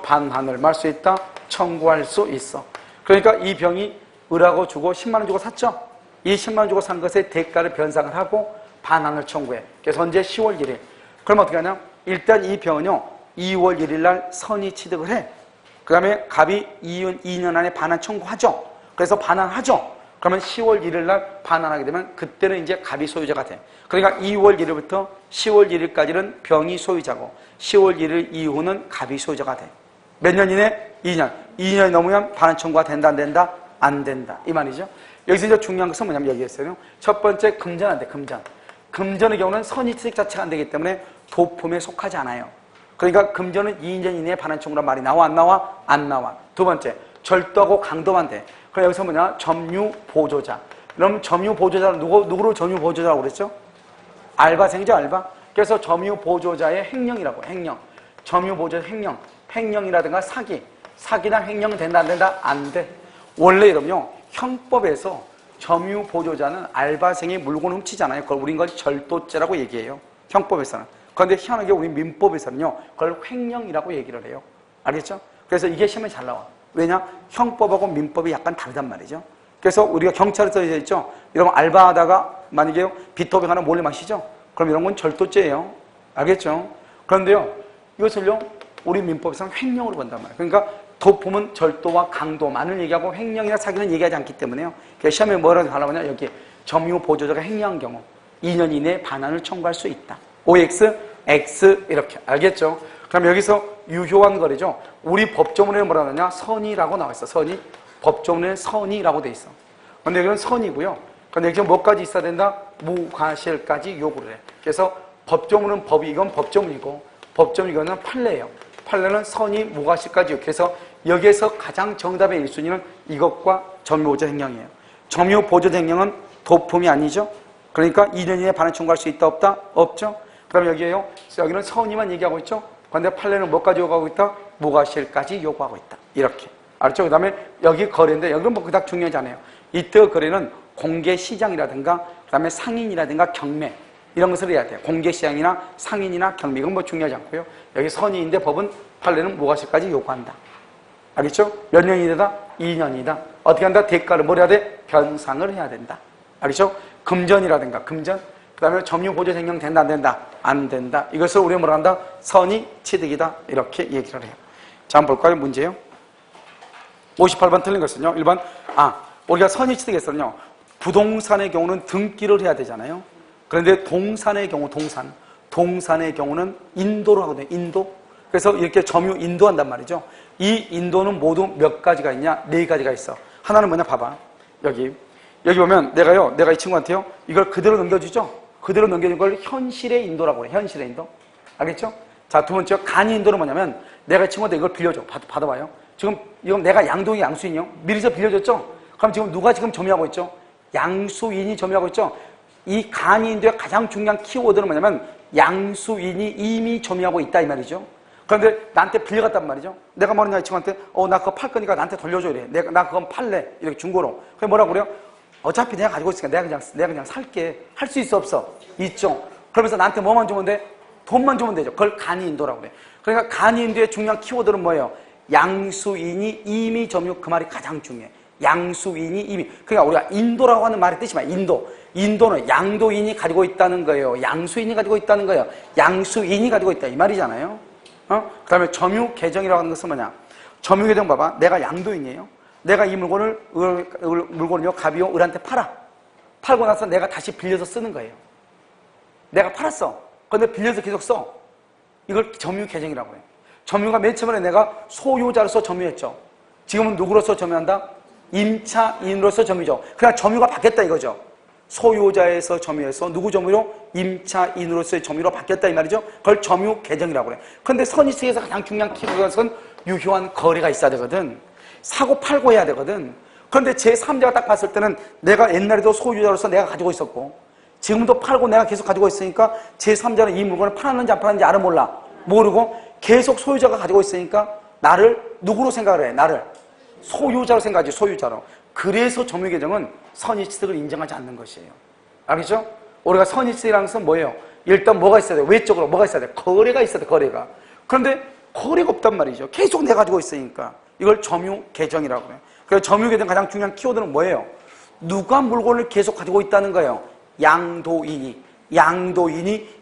반환을 말 수 있다, 청구할 수 있어. 그러니까 이 병이 을하고 주고 10만 원 주고 샀죠. 이 10만 원 주고 산 것의 대가를 변상을 하고 반환을 청구해. 그래서 언제? 10월 1일. 그럼 어떻게 하냐? 일단 이 병은요, 2월 1일 날 선의 취득을 해. 그 다음에 갑이 2년 안에 반환 청구하죠. 그래서 반환하죠. 그러면 10월 1일 날 반환하게 되면 그때는 이제 갑이 소유자가 돼. 그러니까 2월 1일부터 10월 1일까지는 병이 소유자고 10월 1일 이후는 갑이 소유자가 돼. 몇 년 이내? 2년. 2년이 넘으면 반환 청구가 된다, 안 된다? 안 된다. 이 말이죠. 여기서 이제 중요한 것은 뭐냐면 여기였어요. 첫 번째, 금전 안 돼, 금전. 금전의 경우는 선의취득 자체가 안 되기 때문에 도품에 속하지 않아요. 그러니까 금전은 2년 이내에 반환 청구란 말이 나와, 안 나와? 안 나와. 두 번째, 절도하고 강도만 돼. 그럼 여기서 뭐냐? 점유 보조자. 그럼 점유 보조자는 누구로 점유 보조자라고 그랬죠? 알바생이죠, 알바. 그래서 점유 보조자의 횡령이라고, 횡령. 점유 보조자 횡령. 횡령이라든가 사기나 횡령은 된다, 안 된다? 안 돼. 원래 이러면요, 형법에서 점유 보조자는 알바생이 물건 훔치잖아요. 그걸 우린 걸 절도죄라고 얘기해요. 형법에서는. 그런데 희한하게 우리 민법에서는요, 그걸 횡령이라고 얘기를 해요. 알겠죠? 그래서 이게 시험에 잘 나와. 왜냐? 형법하고 민법이 약간 다르단 말이죠. 그래서 우리가 경찰에 써져 있죠? 이러면 알바하다가 만약에 비토백 하나 몰래 마시죠? 그럼 이런 건 절도죄예요. 알겠죠? 그런데요, 이것을요, 우리 민법에서는 횡령으로 본단 말이에요. 그러니까 도품은 절도와 강도만을 얘기하고 횡령이나 사기는 얘기하지 않기 때문에요. 그래서 시험에 뭐라고 하려면 여기 점유 보조자가 횡령한 경우 2년 이내에 반환을 청구할 수 있다. OX, X 이렇게. 알겠죠? 그럼 여기서 유효한 거래죠. 우리 법조문에 뭐라 하느냐? 선의라고 나와 있어. 선의. 법조문에 선의라고 돼 있어. 근데 여기는 선이고요. 근데 여기 뭐까지 있어야 된다? 무과실까지 요구를 해. 그래서 법조문은 법이, 이건 법조문이고, 법조문 이거는 판례예요. 판례는 선의, 무과실까지요. 그래서 여기에서 가장 정답의 1순위는 이것과 점유보조 횡령이에요. 점유보조 횡령은 도품이 아니죠. 그러니까 2년 이내에 반환 청구할 수 있다, 없다? 없죠. 그럼 여기에요. 여기는 선의만 얘기하고 있죠. 그런데 판례는 뭐까지 요구하고 있다? 무과실까지 요구하고 있다. 이렇게. 알았죠? 그 다음에 여기 거래인데, 여기는 뭐 그닥 중요하지 않아요. 이때 거래는 공개시장이라든가, 그 다음에 상인이라든가 경매, 이런 것을 해야 돼요. 공개시장이나 상인이나 경매, 이건 뭐 중요하지 않고요. 여기 선의인데 법은 판례는 무과실까지 요구한다. 알겠죠? 몇 년이다? 2년이다. 어떻게 한다? 대가를 뭘 해야 돼? 변상을 해야 된다. 알겠죠? 금전이라든가, 금전. 그 다음에 점유보조 횡령 된다, 안 된다? 안 된다. 이것을 우리가 뭐라 한다? 선의 취득이다. 이렇게 얘기를 해요. 자, 한번 볼까요? 문제요. 58번 틀린 것은요. 1번, 우리가 선의 취득에서는요, 부동산의 경우는 등기를 해야 되잖아요. 그런데 동산의 경우, 동산의 경우는 인도로 하거든요. 인도. 그래서 이렇게 점유 인도한단 말이죠. 이 인도는 모두 몇 가지가 있냐? 4가지가 있어. 하나는 뭐냐? 봐봐. 여기 보면 내가 이 친구한테요, 이걸 그대로 넘겨주죠? 그대로 넘겨준 걸 현실의 인도라고 해요. 현실의 인도. 알겠죠? 자, 두 번째, 간이 인도는 뭐냐면 내가 이 친구한테 이걸 빌려줘. 받아봐요. 지금 이건 내가 양동이 양수인요. 미리서 빌려줬죠? 그럼 지금 누가 지금 점유하고 있죠? 양수인이 점유하고 있죠. 이 간이인도의 가장 중요한 키워드는 뭐냐면 양수인이 이미 점유하고 있다 이 말이죠. 그런데 나한테 빌려갔단 말이죠. 내가 뭐냐 이 친구한테 나 그거 팔 거니까 나한테 돌려줘 이래. 나 그건 팔래 이렇게 중고로. 그래 뭐라고 그래요? 어차피 내가 가지고 있으니까 내가 그냥 살게. 할 수 있어 없어? 있죠. 그러면서 나한테 뭐만 주면 돼? 돈만 주면 되죠. 그걸 간이인도라고 그래. 그러니까 간이인도의 중요한 키워드는 뭐예요? 양수인이 이미 점유. 그 말이 가장 중요해. 양수인이 이미. 그러니까 우리가 인도라고 하는 말의 뜻이 뭐야? 인도는 양도인이 가지고 있다는 거예요. 양수인이 가지고 있다는 거예요. 양수인이 가지고 있다 이 말이잖아요. 그 다음에 점유계정이라고 하는 것은 뭐냐? 점유계정 봐봐. 내가 양도인이에요. 내가 이 물건을요 갑이요 을한테 팔아. 팔고 나서 내가 다시 빌려서 쓰는 거예요. 내가 팔았어. 근데 빌려서 계속 써. 이걸 점유계정이라고 해요. 점유가 맨 처음에 내가 소유자로서 점유했죠. 지금은 누구로서 점유한다? 임차인으로서 점유죠. 그러니까 점유가 바뀌었다 이거죠. 소유자에서 점유해서 누구 점유로? 임차인으로서의 점유로 바뀌었다 이 말이죠. 그걸 점유계정이라고 그래. 그런데 선의측에서 가장 중요한 키워드는 유효한 거래가 있어야 되거든. 사고 팔고 해야 되거든. 그런데 제3자가 딱 봤을 때는 내가 옛날에도 소유자로서 내가 가지고 있었고 지금도 팔고 내가 계속 가지고 있으니까 제3자는 이 물건을 팔았는지 안 팔았는지 알아 몰라. 모르고 계속 소유자가 가지고 있으니까 나를 누구로 생각을 해? 나를 소유자로 생각하지. 소유자로. 그래서 점유계정은 선의취득을 인정하지 않는 것이에요. 알겠죠? 우리가 선의취득이라는 것은 뭐예요? 일단 뭐가 있어야 돼? 외적으로 뭐가 있어야 돼? 거래가 있어야 돼. 거래가. 그런데 거래가 없단 말이죠. 계속 내가 가지고 있으니까. 이걸 점유계정이라고 해요. 그래서 점유계정 가장 중요한 키워드는 뭐예요? 누가 물건을 계속 가지고 있다는 거예요? 양도인이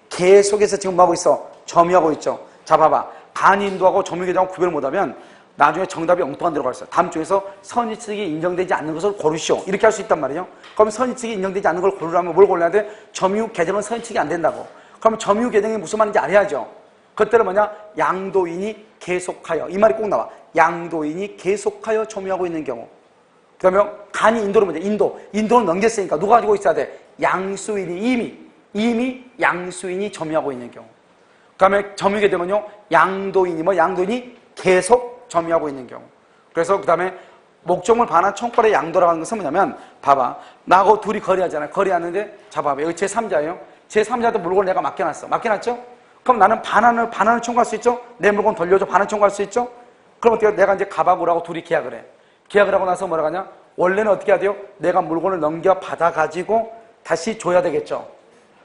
계속해서 지금 뭐하고 있어? 점유하고 있죠. 자 봐봐. 간인도하고 점유계정하고 구별을 못하면 나중에 정답이 엉뚱한 데로 갈 수 있어요. 다음 중에서 선의취득이 인정되지 않는 것을 고르시오. 이렇게 할 수 있단 말이에요. 그럼 선의취득이 인정되지 않는 걸 고르려면 뭘 골라야 돼? 점유계정은 선의취득이 안 된다고. 그럼 점유계정이 무슨 말인지 알아야죠. 그때는 뭐냐? 양도인이 계속하여. 이 말이 꼭 나와. 양도인이 계속하여 점유하고 있는 경우. 그 다음에 간이 인도로 뭐냐? 인도는 넘겼으니까 누가 가지고 있어야 돼? 양수인이 이미 양수인이 점유하고 있는 경우. 그 다음에 점유계정은요, 양도인이 계속 점유하고 있는 경우. 그래서 그 다음에 목적물 반환 청구권의 양도라고 하는 것은 뭐냐면, 봐봐. 나하고 둘이 거래하잖아요. 거래하는데, 자, 봐봐. 여기 제3자예요. 제3자한테 물건을 내가 맡겨놨어. 맡겨놨죠? 그럼 나는 반환을 청구할 수 있죠? 내 물건 돌려줘. 반환 청구할 수 있죠? 그럼 어떻게 내가 이제 가방으로하고 둘이 계약을 해. 계약을 하고 나서 뭐라고 하냐? 원래는 어떻게 해야 돼요? 내가 물건을 넘겨받아가지고 다시 줘야 되겠죠?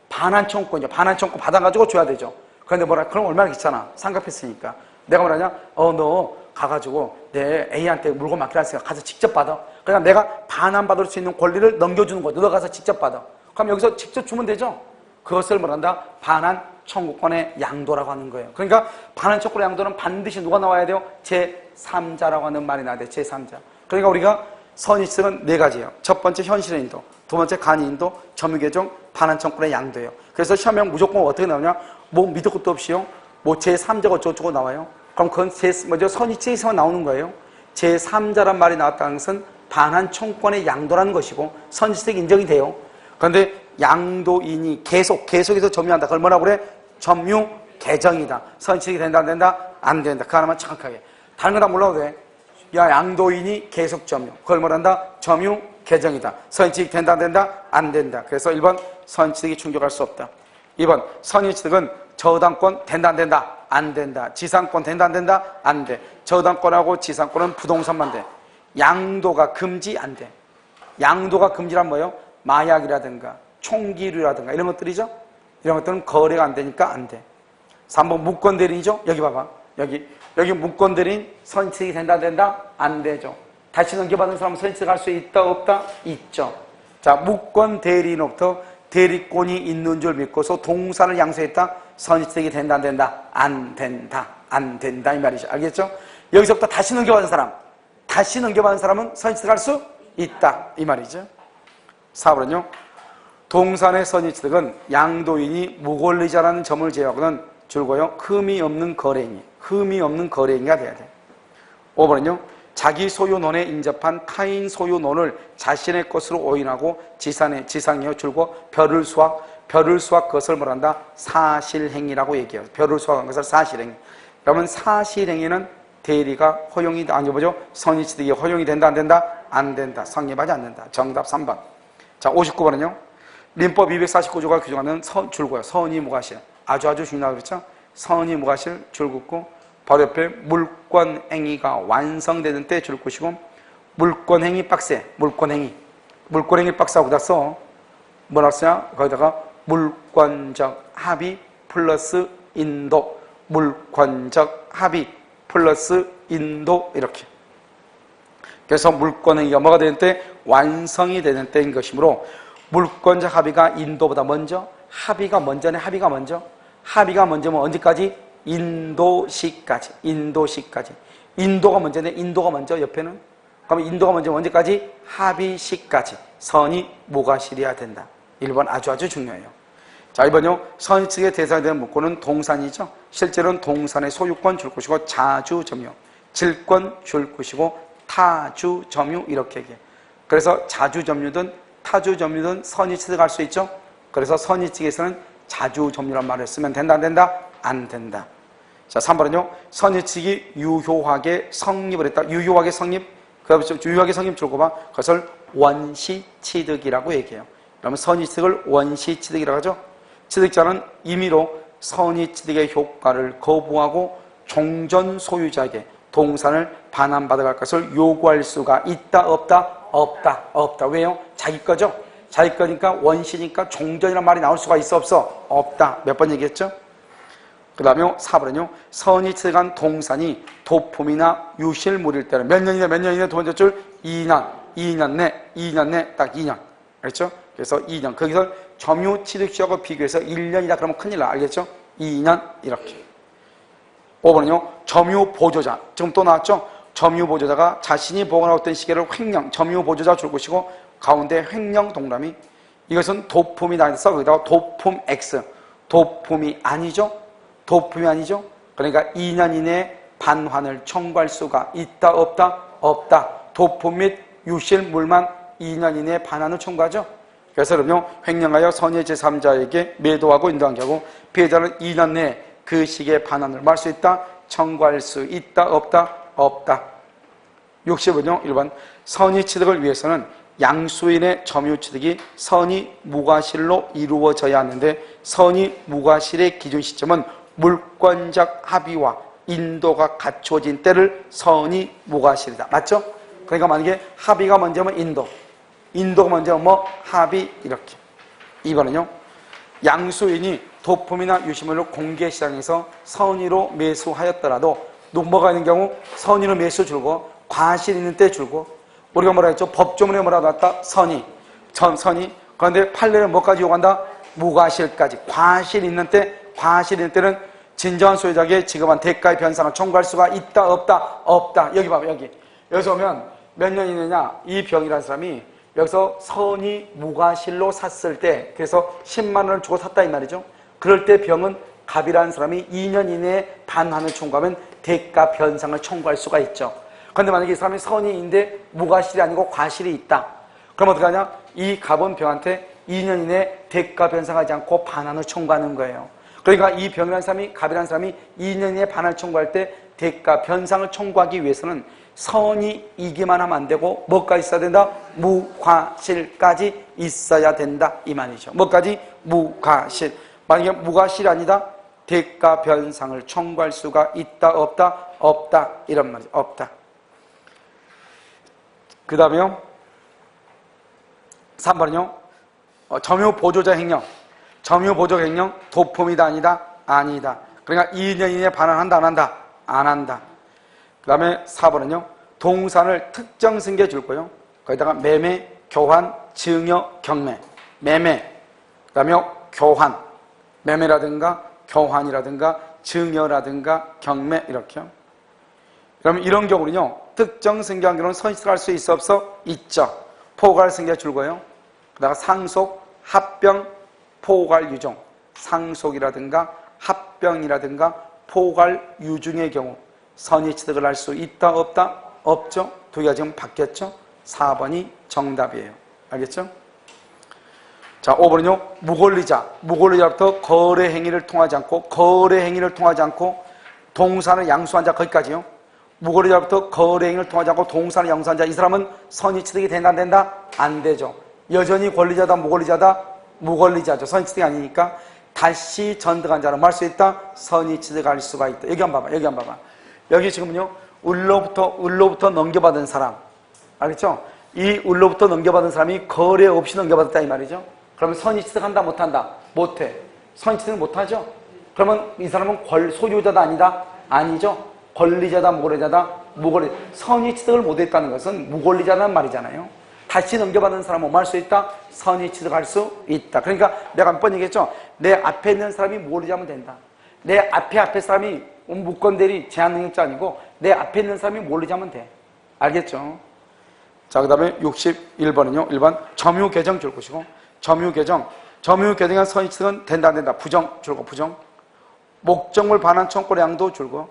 반환 청구권이죠. 반환 청구 받아가지고 줘야 되죠. 그런데 그럼 얼마나 귀찮아. 상급했으니까. 내가 뭐라냐? 너 가가지고 내 A한테 물건 맡기라니까 가서 직접 받아. 그러니까 내가 반환받을 수 있는 권리를 넘겨주는 거죠. 너 가서 직접 받아. 그럼 여기서 직접 주면 되죠? 그것을 뭐란다? 반환 청구권의 양도라고 하는 거예요. 그러니까 반환 청구권의 양도는 반드시 누가 나와야 돼요? 제3자라고 하는 말이 나와야 돼요. 제3자. 그러니까 우리가 선의취득은 네 가지예요. 첫 번째 현실의 인도, 두 번째 간이인도, 점유계정, 반환 청구권의 양도예요. 그래서 시험형 무조건 어떻게 나오냐? 뭐 밑도 끝도 없이요. 뭐 제3자가 어쩌고저쩌고 나와요. 그럼 그건 선의취득에서만 나오는 거예요. 제3자란 말이 나왔다는 것은 반환 청구권의 양도라는 것이고 선의취득 인정이 돼요. 그런데 양도인이 계속해서 점유한다. 그걸 뭐라고 그래? 점유계정이다. 선의취득이 된다 안 된다? 안 된다. 그 하나만 정확하게. 다른 거 다 몰라도 돼. 야, 양도인이 계속 점유. 그걸 뭐란다? 점유계정이다. 선의취득 된다 안 된다? 안 된다. 그래서 1번 선의취득이 충족할 수 없다. 2번 선의취득은 저당권 된다 안 된다? 안 된다. 지상권 된다 안 된다? 안 돼. 저당권하고 지상권은 부동산만 돼. 양도가 금지 안 돼. 양도가 금지란 뭐예요? 마약이라든가 총기류라든가 이런 것들이죠. 이런 것들은 거래가 안 되니까 안 돼. 3번 무권대리인이죠. 여기 봐봐. 여기 무권대리인 선의취득이 된다 안 된다? 안 되죠. 다시 넘겨받은 사람은 선의취득 할 수 있다 없다? 있죠. 자, 무권대리인으로부터 대리권이 있는 줄 믿고서 동산을 양수했다? 선의취득이 된다 안 된다? 안 된다. 안 된다 이 말이죠. 알겠죠? 여기서부터 다시 넘겨받은 사람은 선의취득할 수 있다 이 말이죠. 4번은요. 동산의 선의취득은 양도인이 무권리자라는 점을 제외하고는 줄고요. 흠이 없는 거래인이가 돼야 돼. 5번은요. 자기 소유논에 인접한 타인 소유논을 자신의 것으로 오인하고 지상이요. 줄고 별을 수확 그것을 뭐란다? 사실행위라고 얘기해요. 별을 수확한 것을 사실행위. 그러면 사실행위는 대리가 허용이, 선의취득이 허용이 된다 안 된다? 안 된다. 성립하지 않는다. 정답 3번. 자, 59번은요. 민법 249조가 규정하는 줄고요. 선의 무과실. 아주 중요하다고 그랬죠? 선의 무과실 줄 긋고 바로 옆에 물권행위가 완성되는 때 줄 긋으시고 물권행위 박스에 물권행위 박스하고 다 써. 뭐라 써야? 거기다가 물권적 합의 플러스 인도, 물권적 합의 플러스 인도 이렇게. 그래서 물권행위가 뭐가 되는 때? 완성이 되는 때인 것이므로 물권적 합의가 인도보다 먼저, 합의가 먼저네. 합의가 먼저면 언제까지? 인도시까지. 인도가 먼저네. 인도가 먼저 옆에는. 그럼 인도가 먼저면 언제까지? 합의시까지. 선이 무과실이어야 된다. 1번 아주 중요해요. 자, 2번요. 선의 측의 대상이 되는 물권은 동산이죠. 실제로는 동산의 소유권 줄 것이고 자주 점유, 질권 줄 것이고 타주 점유 이렇게 얘기해요. 그래서 자주 점유든 타주 점유든 선의 취득할 수 있죠. 그래서 선의 측에서는 자주 점유란 말을 쓰면 된다 안 된다? 안 된다. 자, 3번은요. 선의 측이 유효하게 성립을 했다. 유효하게 성립. 유효하게 성립 줄거 봐. 그것을 원시 취득이라고 얘기해요. 그러면 선의 취득을 원시 취득이라고 하죠. 취득자는 임의로 선의 취득의 효과를 거부하고 종전 소유자에게 동산을 반환받아갈 것을 요구할 수가 있다 없다? 없다. 왜요? 자기 거죠? 자기 거니까 원시니까 종전이라는 말이 나올 수가 있어 없어? 없다. 몇 번 얘기했죠? 그 다음에 4번은요. 선의 취득한 동산이 도품이나 유실물일 때는 몇 년이나 두 번째 줄 2년 내 딱 2년. 그렇죠? 그래서 2년. 거기서 점유 취득 시하고 비교해서 1년이다 그러면 큰일 나. 알겠죠? 2년 이렇게. 5번은요. 점유 보조자. 지금 또 나왔죠? 점유 보조자가 자신이 보관하고 있던 시계를 횡령, 점유 보조자 줄 것이고 가운데 횡령 동그라미. 이것은 도품이 나와서 거기다가 도품 X. 도품이 아니죠? 그러니까 2년 이내에 반환을 청구할 수가 있다 없다? 없다. 도품 및 유실물만 2년 이내에 반환을 청구하죠. 그래서 그럼요. 횡령하여 선의 제3자에게 매도하고 인도하게 하고 피해자는 2년 내에 그 시기에 반환을 할 수 있다? 청구할 수 있다 없다? 없다. 60은요. 1번 선의 취득을 위해서는 양수인의 점유 취득이 선의 무과실로 이루어져야 하는데 선의 무과실의 기준 시점은 물권적 합의와 인도가 갖춰진 때를 선의 무과실이다. 맞죠? 그러니까 만약에 합의가 먼저면 인도가 먼저면 뭐? 합의 이렇게. 2번은요. 양수인이 도품이나 유실물을 공개시장에서 선의로 매수하였더라도 뭐가 있는 경우? 선의로 매수 줄고 과실 있는 때 줄고 우리가 뭐라 했죠? 법조문에 뭐라 나왔다? 선의. 그런데 판례는 뭐까지 요구한다? 무과실까지. 과실 있는 때는 진정한 소유자에게 지급한 대가의 변상을 청구할 수가 있다 없다? 없다. 여기 봐봐. 여기서 보면 몇 년 이내냐? 이 병이라는 사람이 여기서 선의 무과실로 샀을 때 그래서 10만 원을 주고 샀다 이 말이죠. 그럴 때 병은 갑이라는 사람이 2년 이내에 반환을 청구하면 대가 변상을 청구할 수가 있죠. 그런데 만약에 이 사람이 선의인데 무과실이 아니고 과실이 있다. 그럼 어떻게 하냐? 이 갑은 병한테 2년 이내에 대가 변상하지 않고 반환을 청구하는 거예요. 그러니까 이 병이라는 사람이, 갑이라는 사람이 2년 이내에 반환을 청구할 때 대가 변상을 청구하기 위해서는 선의이기만 하면 안 되고 뭐까지 있어야 된다? 무과실까지 있어야 된다 이 말이죠. 뭐까지? 무과실. 만약에 무과실이 아니다? 대가 변상을 청구할 수가 있다 없다? 없다 이런 말이죠. 없다. 그 다음에요 3번은요 점유 보조자 횡령. 점유 보조 횡령 도품이다 아니다? 아니다. 그러니까 2년 이내에 반환한다 안 한다? 안 한다. 그 다음에 4번은요 동산을 특정 승계에 줄 거예요. 거기다가 매매, 교환, 증여, 경매. 매매, 그 다음에 교환. 매매라든가 교환이라든가 증여라든가 경매 이렇게요. 그러면 이런 경우는요 특정 승계한 경우는 선식할 수 있어 없어? 있죠. 포괄 승계에 줄 거예요. 그다가 상속, 합병, 포괄 유종. 상속이라든가 합병이라든가 포괄 유중의 경우 선의 취득을 할 수 있다 없다? 없죠. 두 개가 지금 바뀌었죠. 4번이 정답이에요. 알겠죠? 자, 5번은요 무권리자부터 거래 행위를 통하지 않고 동산을 양수한 자 거기까지요. 무권리자부터 거래 행위를 통하지 않고 동산을 양수한 자 이 사람은 선의 취득이 된다 안 된다? 안 되죠. 여전히 권리자다, 무권리자다? 무권리자죠. 선의취득이 아니니까 다시 전득한 자로 말 수 있다. 선의취득할 수가 있다. 여기 한번 봐봐. 여기 한번 봐봐. 여기 지금요. 을로부터 넘겨받은 사람. 알겠죠? 이 을로부터 넘겨받은 사람이 거래 없이 넘겨받았다 이 말이죠. 그러면 선의취득한다 못한다? 못해. 선의취득 못하죠? 그러면 이 사람은 소유자다 아니다? 아니죠. 권리자다 무권리자다? 무권리. 선의취득을 못했다는 것은 무권리자라는 말이잖아요. 다시 넘겨받는 사람은 뭐 할 수 있다? 선의취득할 수 있다. 그러니까 내가 몇 번 얘기했죠? 내 앞에 있는 사람이 무권리자면 된다. 내 앞에 사람이 무권대리 제한능력자 아니고 내 앞에 있는 사람이 무권리자면 돼. 알겠죠? 자, 그 다음에 61번은요. 1번 점유계정 줄 것이고 점유계정에 선의취득은 된다 안 된다. 부정 줄고 부정. 목적물 반환 청구의 양도 줄고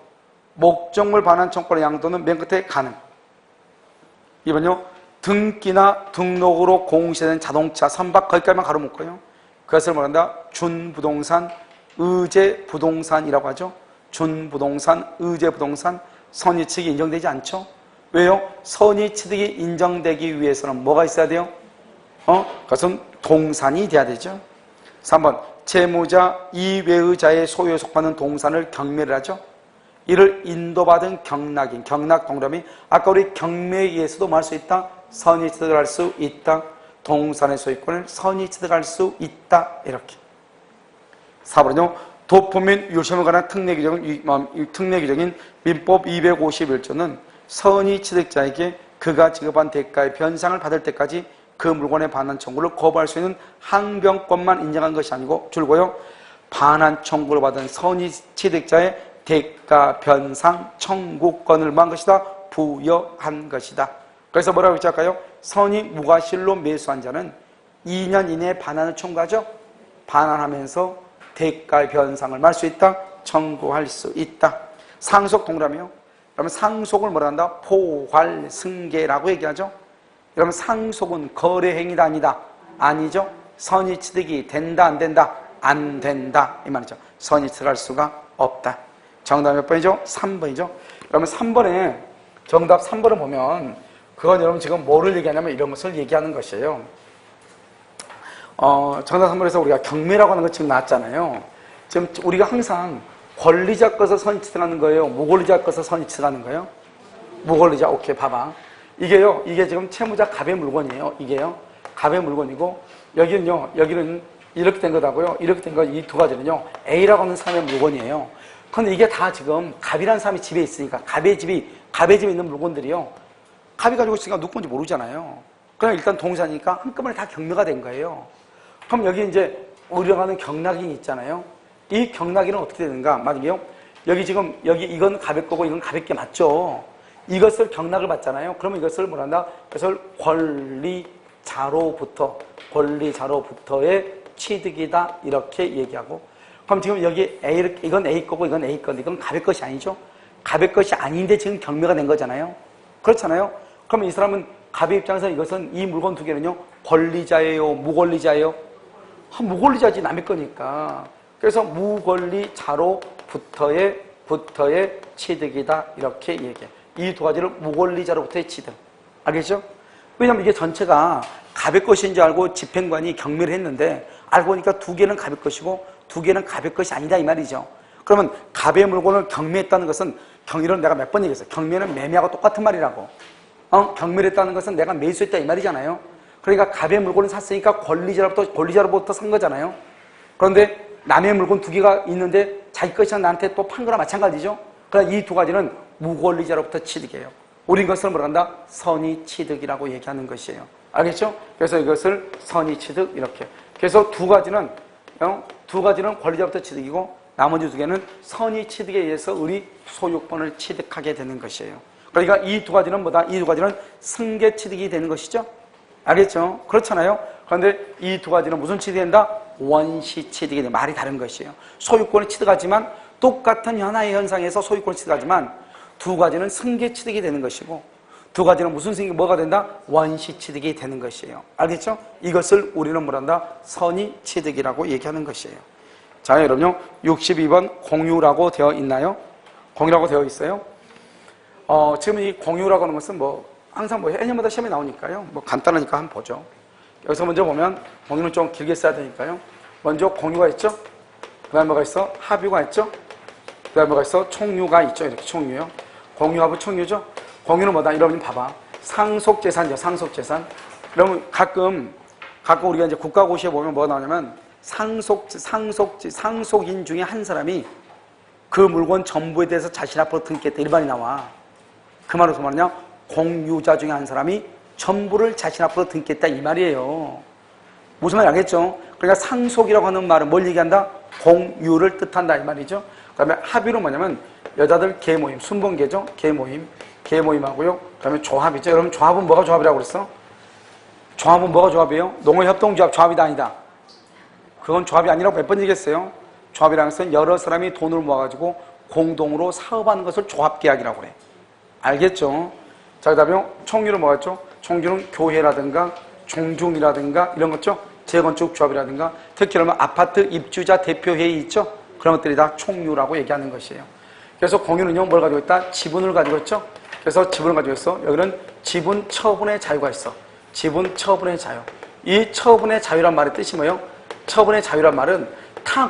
목적물 반환 청구의 양도는 맨 끝에 가능. 2번요. 등기나 등록으로 공시된 자동차 선박 거기까지만 가로 묶어요. 그것을 뭐란다? 준부동산, 의제부동산이라고 하죠. 준부동산, 의제부동산 선의취득이 인정되지 않죠. 왜요? 선의취득이 인정되기 위해서는 뭐가 있어야 돼요? 그것은 동산이 돼야 되죠. 3번 채무자 이외의 자의 소유에 속하는 동산을 경매를 하죠. 이를 인도받은 경락인, 경락 동그라미. 아까 우리 경매에 의해서도 뭐 할 수 있다? 선의취득을 할 수 있다. 동산의 소유권을 선의취득할 수 있다. 이렇게. 4번은요. 도포 및 유심에 관한 특례규정인 민법 251조는 선의취득자에게 그가 지급한 대가의 변상을 받을 때까지 그 물건의 반환 청구를 거부할 수 있는 항변권만 인정한 것이 아니고 줄고요. 반환 청구를 받은 선의취득자의 대가 변상 청구권을 만 것이다. 부여한 것이다. 그래서 뭐라고 했지 할까요? 선의 무과실로 매수한 자는 2년 이내에 반환을 청구하죠. 반환하면서 대가의 변상을 말 수 있다. 청구할 수 있다. 상속 동그라미요. 그러면 상속을 뭐라 한다? 포괄승계라고 얘기하죠. 그러면 상속은 거래행위다 아니다? 아니죠. 선의취득이 된다 안 된다? 안 된다 이 말이죠. 선의취득할 수가 없다. 정답 몇 번이죠? 3번이죠. 그러면 3번에 정답 3번을 보면 그건 여러분 지금 뭐를 얘기하냐면 이런 것을 얘기하는 것이에요. 정답 3번에서 우리가 경매라고 하는 거 지금 나왔잖아요. 지금 우리가 항상 권리자 것을 선의취득하는 거예요? 무권리자 것을 선의취득하는 거예요? 무권리자. 오케이, 봐봐. 이게 지금 채무자 갑의 물건이에요. 이게요. 갑의 물건이고 여기는 이렇게 된 거다고요. 이렇게 된 거 이 두 가지는요. A라고 하는 사람의 물건이에요. 근데 이게 다 지금 갑이라는 사람이 집에 있으니까 갑의 집에 있는 물건들이요. 갑이 가지고 있으니까 누구 건지 모르잖아요. 그냥 일단 동산이니까 한꺼번에 다 경매가 된 거예요. 그럼 여기 이제 우리가 하는 경락인이 있잖아요. 이 경락인은 어떻게 되는가? 만약에요. 여기 이건 갑의 거고 이건 갑의 게 맞죠. 이것을 경락을 받잖아요. 그러면 이것을 뭐란다? 그것을 권리자로부터의 취득이다. 이렇게 얘기하고. 그럼 지금 여기 이건 A 거고 이건 A 건데 이건 갑의 것이 아니죠? 갑의 것이 아닌데 지금 경매가 된 거잖아요. 그렇잖아요. 그러면 이 사람은 갑의 입장에서 이것은 이 물건 두 개는요. 권리자예요? 무권리자예요? 무권리자지 남의 거니까. 그래서 무권리자로부터의 취득이다. 이렇게 얘기해. 이 두 가지를 무권리자로부터의 취득. 알겠죠? 왜냐면 이게 전체가 갑의 것인 줄 알고 집행관이 경매를 했는데 알고 보니까 두 개는 갑의 것이고 두 개는 갑의 것이 아니다 이 말이죠. 그러면 갑의 물건을 경매했다는 것은 이런 내가 몇 번 얘기했어요. 경매는 매매하고 똑같은 말이라고. 경매를 했다는 것은 내가 매수했다 이 말이잖아요. 그러니까 갑의 물건을 샀으니까 권리자로부터 산 거잖아요. 그런데 남의 물건 두 개가 있는데 자기 것이랑 나한테 또 판 거나 마찬가지죠. 그러니까 이 두 가지는 무권리자로부터 취득이에요. 우린 것을 뭐라 한다? 선의취득이라고 얘기하는 것이에요. 알겠죠? 그래서 이것을 선의취득 이렇게. 그래서 두 가지는 권리자로부터 취득이고 나머지 두 개는 선의취득에 의해서 우리 소유권을 취득하게 되는 것이에요. 그러니까 이 두 가지는 뭐다? 이 두 가지는 승계취득이 되는 것이죠. 알겠죠? 그렇잖아요. 그런데 이 두 가지는 무슨 취득이 된다? 원시취득이 된다. 말이 다른 것이에요. 소유권을 취득하지만 똑같은 현하의 현상에서 소유권을 취득하지만 두 가지는 승계취득이 되는 것이고 두 가지는 무슨 뭐가 된다? 원시취득이 되는 것이에요. 알겠죠? 이것을 우리는 뭐란다? 선의취득이라고 얘기하는 것이에요. 자, 여러분요. 62번 공유라고 되어 있나요? 공유라고 되어 있어요. 지금 이 공유라고 하는 것은 항상 해년마다 시험에 나오니까요. 간단하니까 한번 보죠. 여기서 먼저 보면 공유는 좀 길게 써야 되니까요. 먼저 공유가 있죠. 그 다음에 뭐가 있어? 합유가 있죠. 그 다음에 뭐가 있어? 총유가 있죠. 이렇게 총유요. 공유하고 총유죠. 공유는 뭐다? 여러분 봐봐. 상속재산이죠. 상속재산. 그러면 가끔 우리가 이제 국가고시에 보면 뭐가 나오냐면 상속인 중에 한 사람이 그 물건 전부에 대해서 자신 앞으로 등기했다. 일반이 나와. 그 말은 무슨 말이냐? 공유자 중에 한 사람이 전부를 자신 앞으로 등기했다. 이 말이에요. 무슨 말인지 알겠죠? 그러니까 상속이라고 하는 말은 뭘 얘기한다? 공유를 뜻한다. 이 말이죠. 그 다음에 합의는 뭐냐면 여자들 계모임, 순번계죠? 계모임하고요. 그 다음에 조합이죠. 여러분 조합은 뭐가 조합이라고 그랬어? 조합은 뭐가 조합이에요? 농어협동조합 조합이다 아니다? 그건 조합이 아니라고 몇 번 얘기했어요. 조합이라는 것은 여러 사람이 돈을 모아가지고 공동으로 사업하는 것을 조합계약이라고 그래. 알겠죠? 자, 그 다음에 총유는 뭐였죠? 총유는 교회라든가 종중이라든가 이런 거죠? 재건축 조합이라든가 특히 그러면 아파트 입주자 대표회의 있죠? 그런 것들이 다 총유라고 얘기하는 것이에요. 그래서 공유는요, 뭘 가지고 있다? 지분을 가지고 있죠? 그래서 지분을 가지고 있어. 여기는 지분 처분의 자유가 있어. 지분 처분의 자유. 이 처분의 자유란 말의 뜻이 뭐예요? 처분의 자유란 말은 타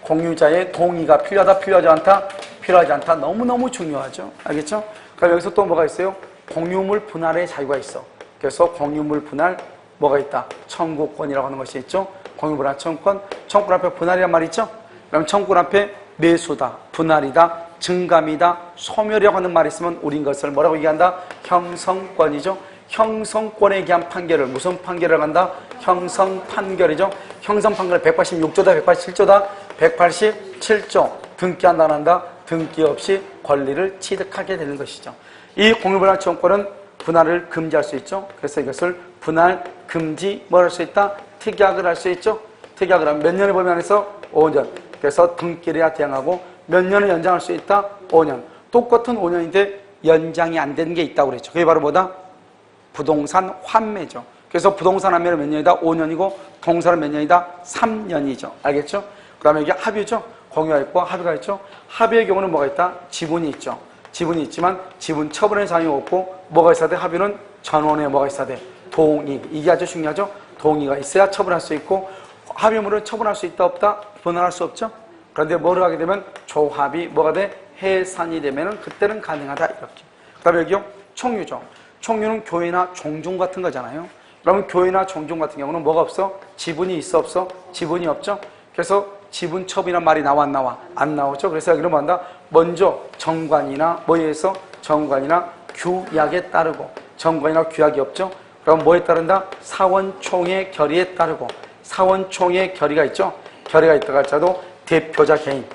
공유자의 동의가 필요하다, 필요하지 않다. 너무너무 중요하죠. 알겠죠? 그럼 여기서 또 뭐가 있어요? 공유물 분할의 자유가 있어. 그래서 공유물 분할 뭐가 있다? 청구권이라고 하는 것이 있죠. 공유물 분할 청구권. 청구권 앞에 분할이란 말이 있죠. 그럼 청구권 앞에 매수다, 분할이다, 증감이다, 소멸이라고 하는 말이 있으면 우린 것을 뭐라고 얘기한다? 형성권이죠. 형성권에 대한 판결을 무슨 판결을 한다? 형성판결이죠. 형성판결을 186조다, 187조다, 187조 등기한다, 한다. 등기 없이 권리를 취득하게 되는 것이죠. 이 공유분할 청구권은 분할을 금지할 수 있죠. 그래서 이것을 분할 금지 뭘 할 수 있다? 특약을 할 수 있죠. 특약을 하면 몇 년의 범위 안에서 5년. 그래서 등기를 해야 대항하고 몇 년을 연장할 수 있다? 5년. 똑같은 5년인데 연장이 안 되는 게 있다고 그랬죠. 그게 바로 뭐다? 부동산 환매죠. 그래서 부동산 환매는 몇 년이다? 5년이고 동산은 몇 년이다? 3년이죠. 알겠죠? 그 다음에 이게 합의죠. 공유가 있고 합의가 있죠. 합의의 경우는 뭐가 있다? 지분이 있죠. 지분이 있지만 지분 처분의 자유가 없고 뭐가 있어야 돼? 합의는 전원에 뭐가 있어야 돼? 동의. 이게 아주 중요하죠. 동의가 있어야 처분할 수 있고 합의물을 처분할 수 있다 없다? 분할할 수 없죠. 그런데 뭐를 하게 되면 조합이 뭐가 돼? 해산이 되면은 그때는 가능하다 이렇게. 그 다음에 여기요. 총유죠. 총유는 교회나 종중 같은 거잖아요. 그러면 교회나 종중 같은 경우는 뭐가 없어? 지분이 있어 없어? 지분이 없죠. 그래서 지분 처분이란 말이 나와 안 나와? 안 나오죠. 그래서 여기는 뭐 한다? 먼저 정관이나 뭐에 의해서? 정관이나 규약에 따르고 정관이나 규약이 없죠. 그럼 뭐에 따른다? 사원총회 결의에 따르고 사원총회 결의가 있죠. 결의가 있다가 할지라도 대표자 개인,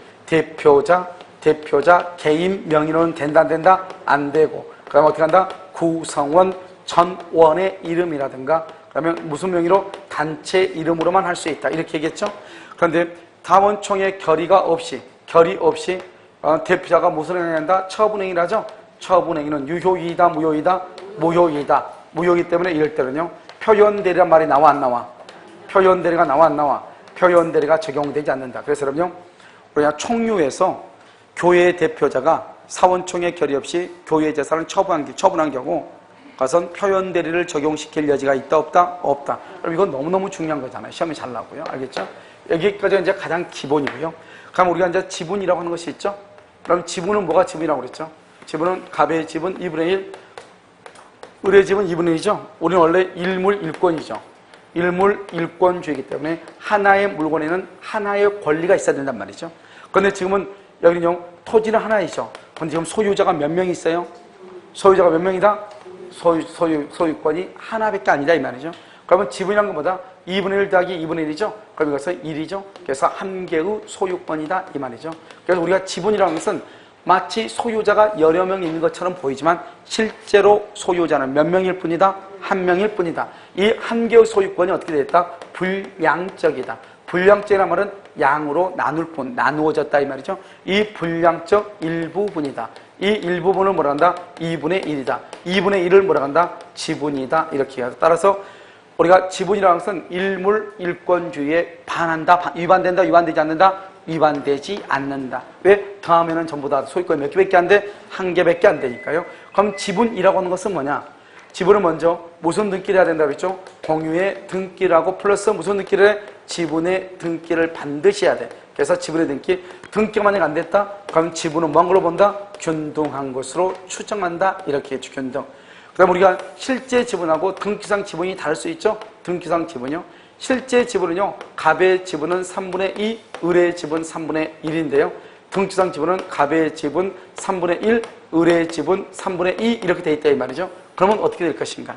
대표자 개인 명의로는 된다 안 된다? 안 되고 그다음에 어떻게 한다? 구성원 전원의 이름이라든가 그러면 무슨 명의로? 단체 이름으로만 할 수 있다 이렇게 얘기했죠. 그런데 사원총회 결의 없이 대표자가 무슨 행위를 한다? 처분행위를 하죠. 처분행위는 유효이다 무효이다? 무효이다. 무효이기 때문에 이럴 때는요. 표현대리란 말이 나와 안 나와? 표현대리가 나와 안 나와? 표현대리가 적용되지 않는다. 그래서 여러분요. 우리가 총유에서 교회의 대표자가 사원총회 결의 없이 교회의 재산을 처분한 경우 그것은 표현대리를 적용시킬 여지가 있다 없다? 없다. 그럼 이건 너무너무 중요한 거잖아요. 시험이 잘 나오고요. 알겠죠? 여기까지가 이제 가장 기본이고요. 그럼 우리가 이제 지분이라고 하는 것이 있죠? 그럼 지분은 뭐가 지분이라고 그랬죠? 지분은 갑의 지분 2분의 1, 을의 지분 2분의 1이죠? 우리는 원래 일물일권이죠. 일물일권주의이기 때문에 하나의 물건에는 하나의 권리가 있어야 된단 말이죠. 그런데 지금은 여기는 토지는 하나이죠. 그런데 지금 소유자가 몇 명이 있어요? 소유자가 몇 명이다? 소유권이 하나밖에 아니다 이 말이죠. 그러면 지분이란 것보다 2분의 1 더하기 2분의 1이죠. 그럼 이것은 1이죠. 그래서 한 개의 소유권이다 이 말이죠. 그래서 우리가 지분이라는 것은 마치 소유자가 여러 명 있는 것처럼 보이지만 실제로 소유자는 몇 명일 뿐이다? 한 명일 뿐이다. 이 한 개의 소유권이 어떻게 됐다? 불량적이다. 불량적이라는 말은 양으로 나눌 뿐, 나누어졌다 이 말이죠. 이 불량적 일부분이다. 이 일부분을 뭐라 한다? 2분의 1이다. 2분의 1을 뭐라 한다? 지분이다. 이렇게 해요. 따라서 우리가 지분이라는 것은 일물일권주의에 반한다, 위반된다, 위반되지 않는다? 위반되지 않는다. 왜? 더하면은 전부 다 소유권이 몇 개밖에 안 돼? 한 개밖에 안 되니까요. 그럼 지분이라고 하는 것은 뭐냐? 지분은 먼저 무슨 등기를 해야 된다고 했죠? 공유의 등기라고 플러스 무슨 등기를 해? 지분의 등기를 반드시 해야 돼. 그래서 지분의 등기가 만약 안 됐다? 그럼 지분은 뭔 걸로 본다? 균등한 것으로 추정한다. 이렇게 했죠. 균등. 그 다음 우리가 실제 지분하고 등기상 지분이 다를 수 있죠? 등기상 지분이요. 실제 지분은요, 갑의 지분은 3분의 2, 을의 지분 3분의 1인데요. 등기상 지분은 갑의 지분 3분의 1, 을의 지분 3분의 2 이렇게 돼 있다 이 말이죠. 그러면 어떻게 될 것인가?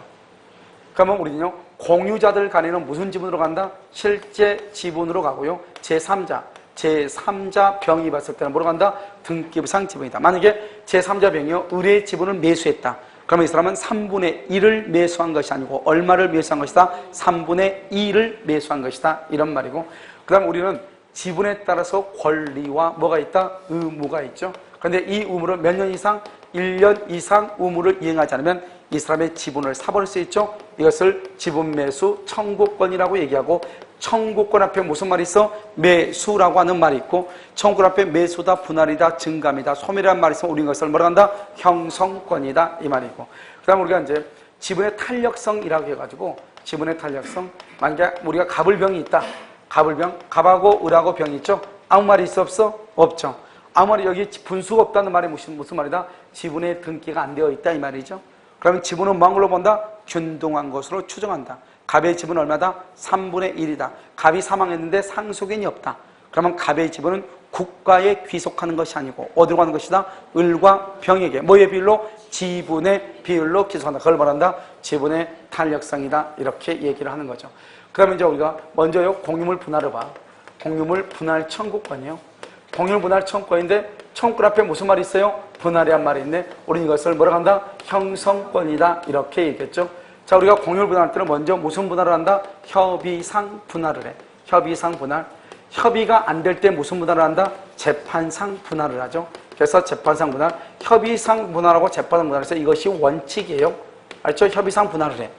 그러면 우리는요, 공유자들 간에는 무슨 지분으로 간다? 실제 지분으로 가고요. 제3자 병이 봤을 때는 뭐로 간다? 등기부상 지분이다. 만약에 제3자 병이요, 을의 지분을 매수했다. 그러면 이 사람은 3분의 1을 매수한 것이 아니고 얼마를 매수한 것이다? 3분의 2를 매수한 것이다. 이런 말이고, 그 다음 우리는 지분에 따라서 권리와 뭐가 있다? 의무가 있죠. 그런데 이 의무를 몇 년 이상? 1년 이상 의무를 이행하지 않으면 이 사람의 지분을 사버릴 수 있죠. 이것을 지분 매수 청구권이라고 얘기하고, 청구권 앞에 무슨 말이 있어? 매수라고 하는 말이 있고, 청구권 앞에 매수다, 분할이다, 증감이다, 소멸이라는 말이 있으면 우리는 이것을 뭐라고 한다? 형성권이다 이 말이고, 그 다음 우리가 이제 지분의 탄력성이라고 해가지고, 지분의 탄력성, 만약에 우리가 갑을병이 있다. 갑을병, 갑하고 을하고 병이 있죠. 아무 말이 있어 없어? 없죠. 아무 말이 여기 분수가 없다는 말이 무슨 말이다? 지분의 등기가 안 되어 있다 이 말이죠. 그러면 지분은 뭔 걸로 본다? 균등한 것으로 추정한다. 갑의 지분은 얼마다? 3분의 1이다. 갑이 사망했는데 상속인이 없다. 그러면 갑의 지분은 국가에 귀속하는 것이 아니고 어디로 가는 것이다? 을과 병에게 뭐의 비율로? 지분의 비율로 귀속한다. 그걸 말한다? 지분의 탄력성이다. 이렇게 얘기를 하는 거죠. 그러면 이제 우리가 먼저요, 공유물 분할을 봐. 공유물 분할 청구권이요. 공유물 분할 청구권인데 청구권 앞에 무슨 말이 있어요? 분할이란 말이 있네. 우리는 이것을 뭐라고 한다? 형성권이다. 이렇게 얘기했죠. 자, 우리가 공유물 분할할 때는 먼저 무슨 분할을 한다? 협의상 분할을 해. 협의상 분할. 협의가 안 될 때 무슨 분할을 한다? 재판상 분할을 하죠. 그래서 재판상 분할, 협의상 분할하고 재판상 분할에서 이것이 원칙이에요. 알죠? 협의상 분할을 해.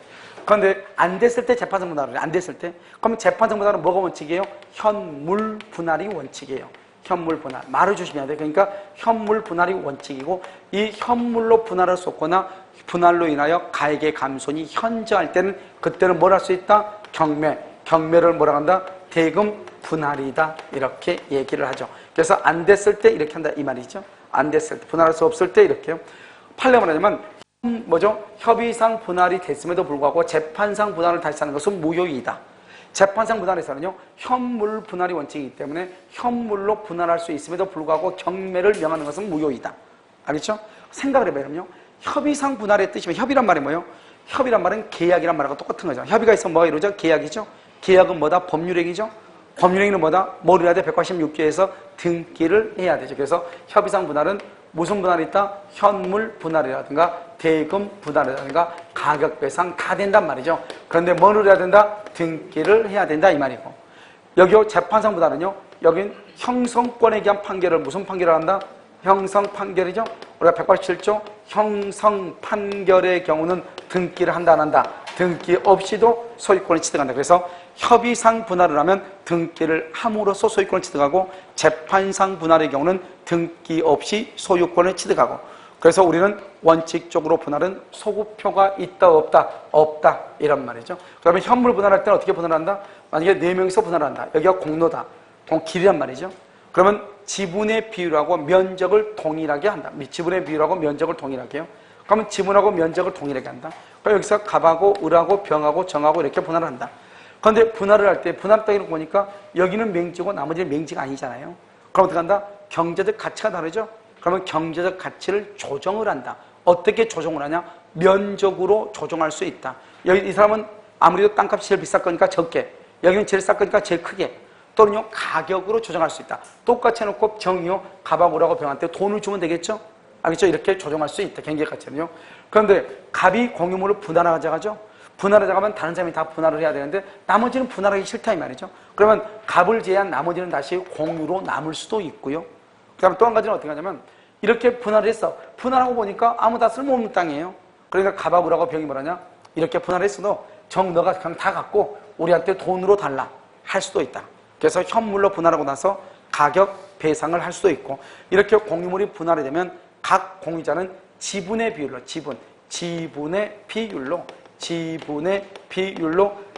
그런데 안 됐을 때 재판상 분할을 해. 안 됐을 때. 그럼 재판상 분할은 뭐가 원칙이에요? 현물 분할이 원칙이에요. 현물 분할. 말을 조심해야 돼. 그러니까 현물 분할이 원칙이고, 이 현물로 분할을 쏟거나 분할로 인하여 가액의 감손이 현저할 때는 그때는 뭘 할 수 있다? 경매. 경매를 뭐라 한다? 대금 분할이다. 이렇게 얘기를 하죠. 그래서 안 됐을 때 이렇게 한다 이 말이죠. 안 됐을 때, 분할할 수 없을 때 이렇게요. 판례 말하자면 뭐죠? 협의상 분할이 됐음에도 불구하고 재판상 분할을 다시 하는 것은 무효이다. 재판상 분할에서는요, 현물 분할이 원칙이기 때문에 현물로 분할할 수 있음에도 불구하고 경매를 명하는 것은 무효이다. 알겠죠? 생각을 해보면요, 협의상 분할의 뜻이면 협의란 말이 뭐예요? 협의란 말은 계약이란 말하고 똑같은 거죠. 협의가 있으면 뭐가 이루어져? 계약이죠. 계약은 뭐다? 법률행위죠. 법률행위는 뭐다? 뭘 해야 돼? 186조에서 등기를 해야 되죠. 그래서 협의상 분할은 무슨 분할이 있다? 현물 분할이라든가 대금 분할이라든가 가격 배상 다 된단 말이죠. 그런데 뭐를 해야 된다? 등기를 해야 된다 이 말이고, 여기 재판상 분할은요, 여긴 형성권에 대한 판결을 무슨 판결을 한다? 형성 판결이죠. 우리가 187조 형성 판결의 경우는 등기를 한다 안 한다? 등기 없이도 소유권을 취득한다. 그래서 협의상 분할을 하면 등기를 함으로써 소유권을 취득하고, 재판상 분할의 경우는 등기 없이 소유권을 취득하고, 그래서 우리는 원칙적으로 분할은 소급표가 있다 없다? 없다 이런 말이죠. 그러면 현물 분할할 때는 어떻게 분할한다? 만약에 4명이서 분할한다. 여기가 공로다. 길이란 말이죠. 그러면 지분의 비율하고 면적을 동일하게 한다. 지분의 비율하고 면적을 동일하게 해요. 그러면 지분하고 면적을 동일하게 한다. 그러니까 여기서 갑하고 을하고 병하고 정하고 이렇게 분할을 한다. 그런데 분할을 할 때 분할 따위로 보니까 여기는 맹지고 나머지는 맹지가 아니잖아요. 그럼 어떻게 한다? 경제적 가치가 다르죠. 그러면 경제적 가치를 조정을 한다. 어떻게 조정을 하냐? 면적으로 조정할 수 있다. 여기 이 사람은 아무래도 땅값이 제일 비쌀 거니까 적게, 여기는 제일 쌀 거니까 제일 크게, 또는요 가격으로 조정할 수 있다. 똑같이 해놓고 정이요 갑하고 을하고 병한테 돈을 주면 되겠죠? 알겠죠? 이렇게 조정할 수 있다. 경제 가치는요. 그런데 갑이 공유물을 분할하자가죠. 분할하자가면 다른 사람이 다 분할을 해야 되는데 나머지는 분할하기 싫다 이 말이죠. 그러면 갑을 제외한 나머지는 다시 공유로 남을 수도 있고요. 그 다음에 또 한 가지는 어떻게 하냐면, 이렇게 분할을 했어. 분할하고 보니까 아무 다 쓸모없는 땅이에요. 그러니까 갑하고 을하고 병이 뭐라냐? 이렇게 분할했어도 정 너가 그냥 다 갖고 우리한테 돈으로 달라 할 수도 있다. 그래서 현물로 분할하고 나서 가격 배상을 할 수도 있고, 이렇게 공유물이 분할이 되면 각 공유자는 지분의 비율로, 지분의 비율로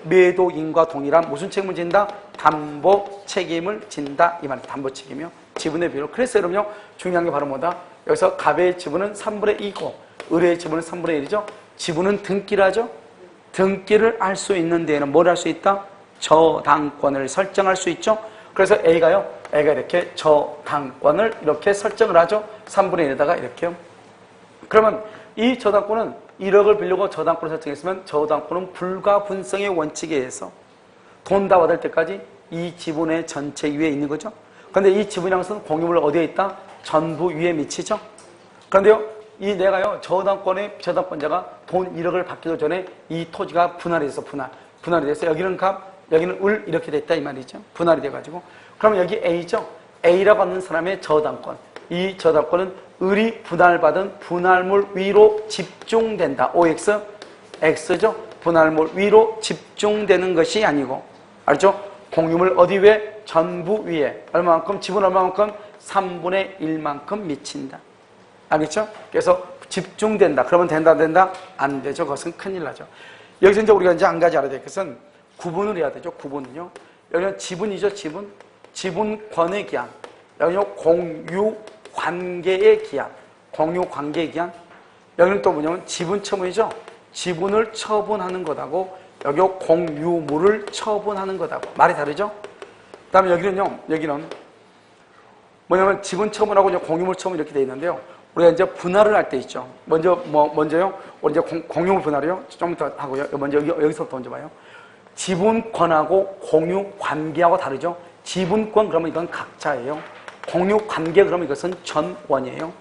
매도인과 동일한 무슨 책임을 진다? 담보 책임을 진다 이 말이에요. 담보 책임이요. 지분의 비율로. 그래서 여러분요 중요한 게 바로 뭐다? 여기서 갑의 지분은 3분의 2고 을의 지분은 3분의 1이죠. 지분은 등기라죠. 등기를 할 수 있는 데에는 뭘 할 수 있다? 저당권을 설정할 수 있죠. 그래서 A가 이렇게 저당권을 이렇게 설정을 하죠. 3분의 1에다가 이렇게요. 그러면 이 저당권은 1억을 빌려고 저당권을 설정했으면 저당권은 불가분성의 원칙에 의해서 돈 다 받을 때까지 이 지분의 전체 위에 있는 거죠. 그런데 이 지분양은 공유물 어디에 있다? 전부 위에 미치죠. 그런데요, 이 내가요, 저당권자가 돈 1억을 받기도 전에 이 토지가 분할이 돼서 분할이 돼서 여기는 갑, 여기는 을 이렇게 됐다 이 말이죠. 분할이 돼가지고. 그러면 여기 A죠. A라고 하는 사람의 저당권. 이 저당권은 을이 분할받은 분할물 위로 집중된다. OX, X죠. 분할물 위로 집중되는 것이 아니고, 알죠? 공유물 어디 위에? 전부 위에. 얼마만큼? 지분 얼마만큼? 3분의 1만큼 미친다. 알겠죠? 그래서 집중된다. 그러면 된다, 안 되죠. 그것은 큰일 나죠. 여기서 이제 우리가 이제 한 가지 알아야 될 것은 구분을 해야 되죠. 구분은요. 여기는 지분이죠. 지분권의 기한. 여기는 공유 관계의 기한. 공유 관계의 기한. 여기는 또 뭐냐면 지분 처분이죠. 지분을 처분하는 것하고 여기 공유물을 처분하는 것하고 말이 다르죠. 그 다음에 여기는 뭐냐면 지분 처분하고 이제 공유물 처분 이렇게 돼 있는데요. 우리가 이제 분할을 할 때 있죠. 먼저요. 우리 이제 공유물 분할이요. 좀 더 하고요. 먼저 여기서부터 먼저 봐요. 지분권하고 공유 관계하고 다르죠. 지분권 그러면 이건 각자예요. 공유 관계 그러면 이것은 전원이에요.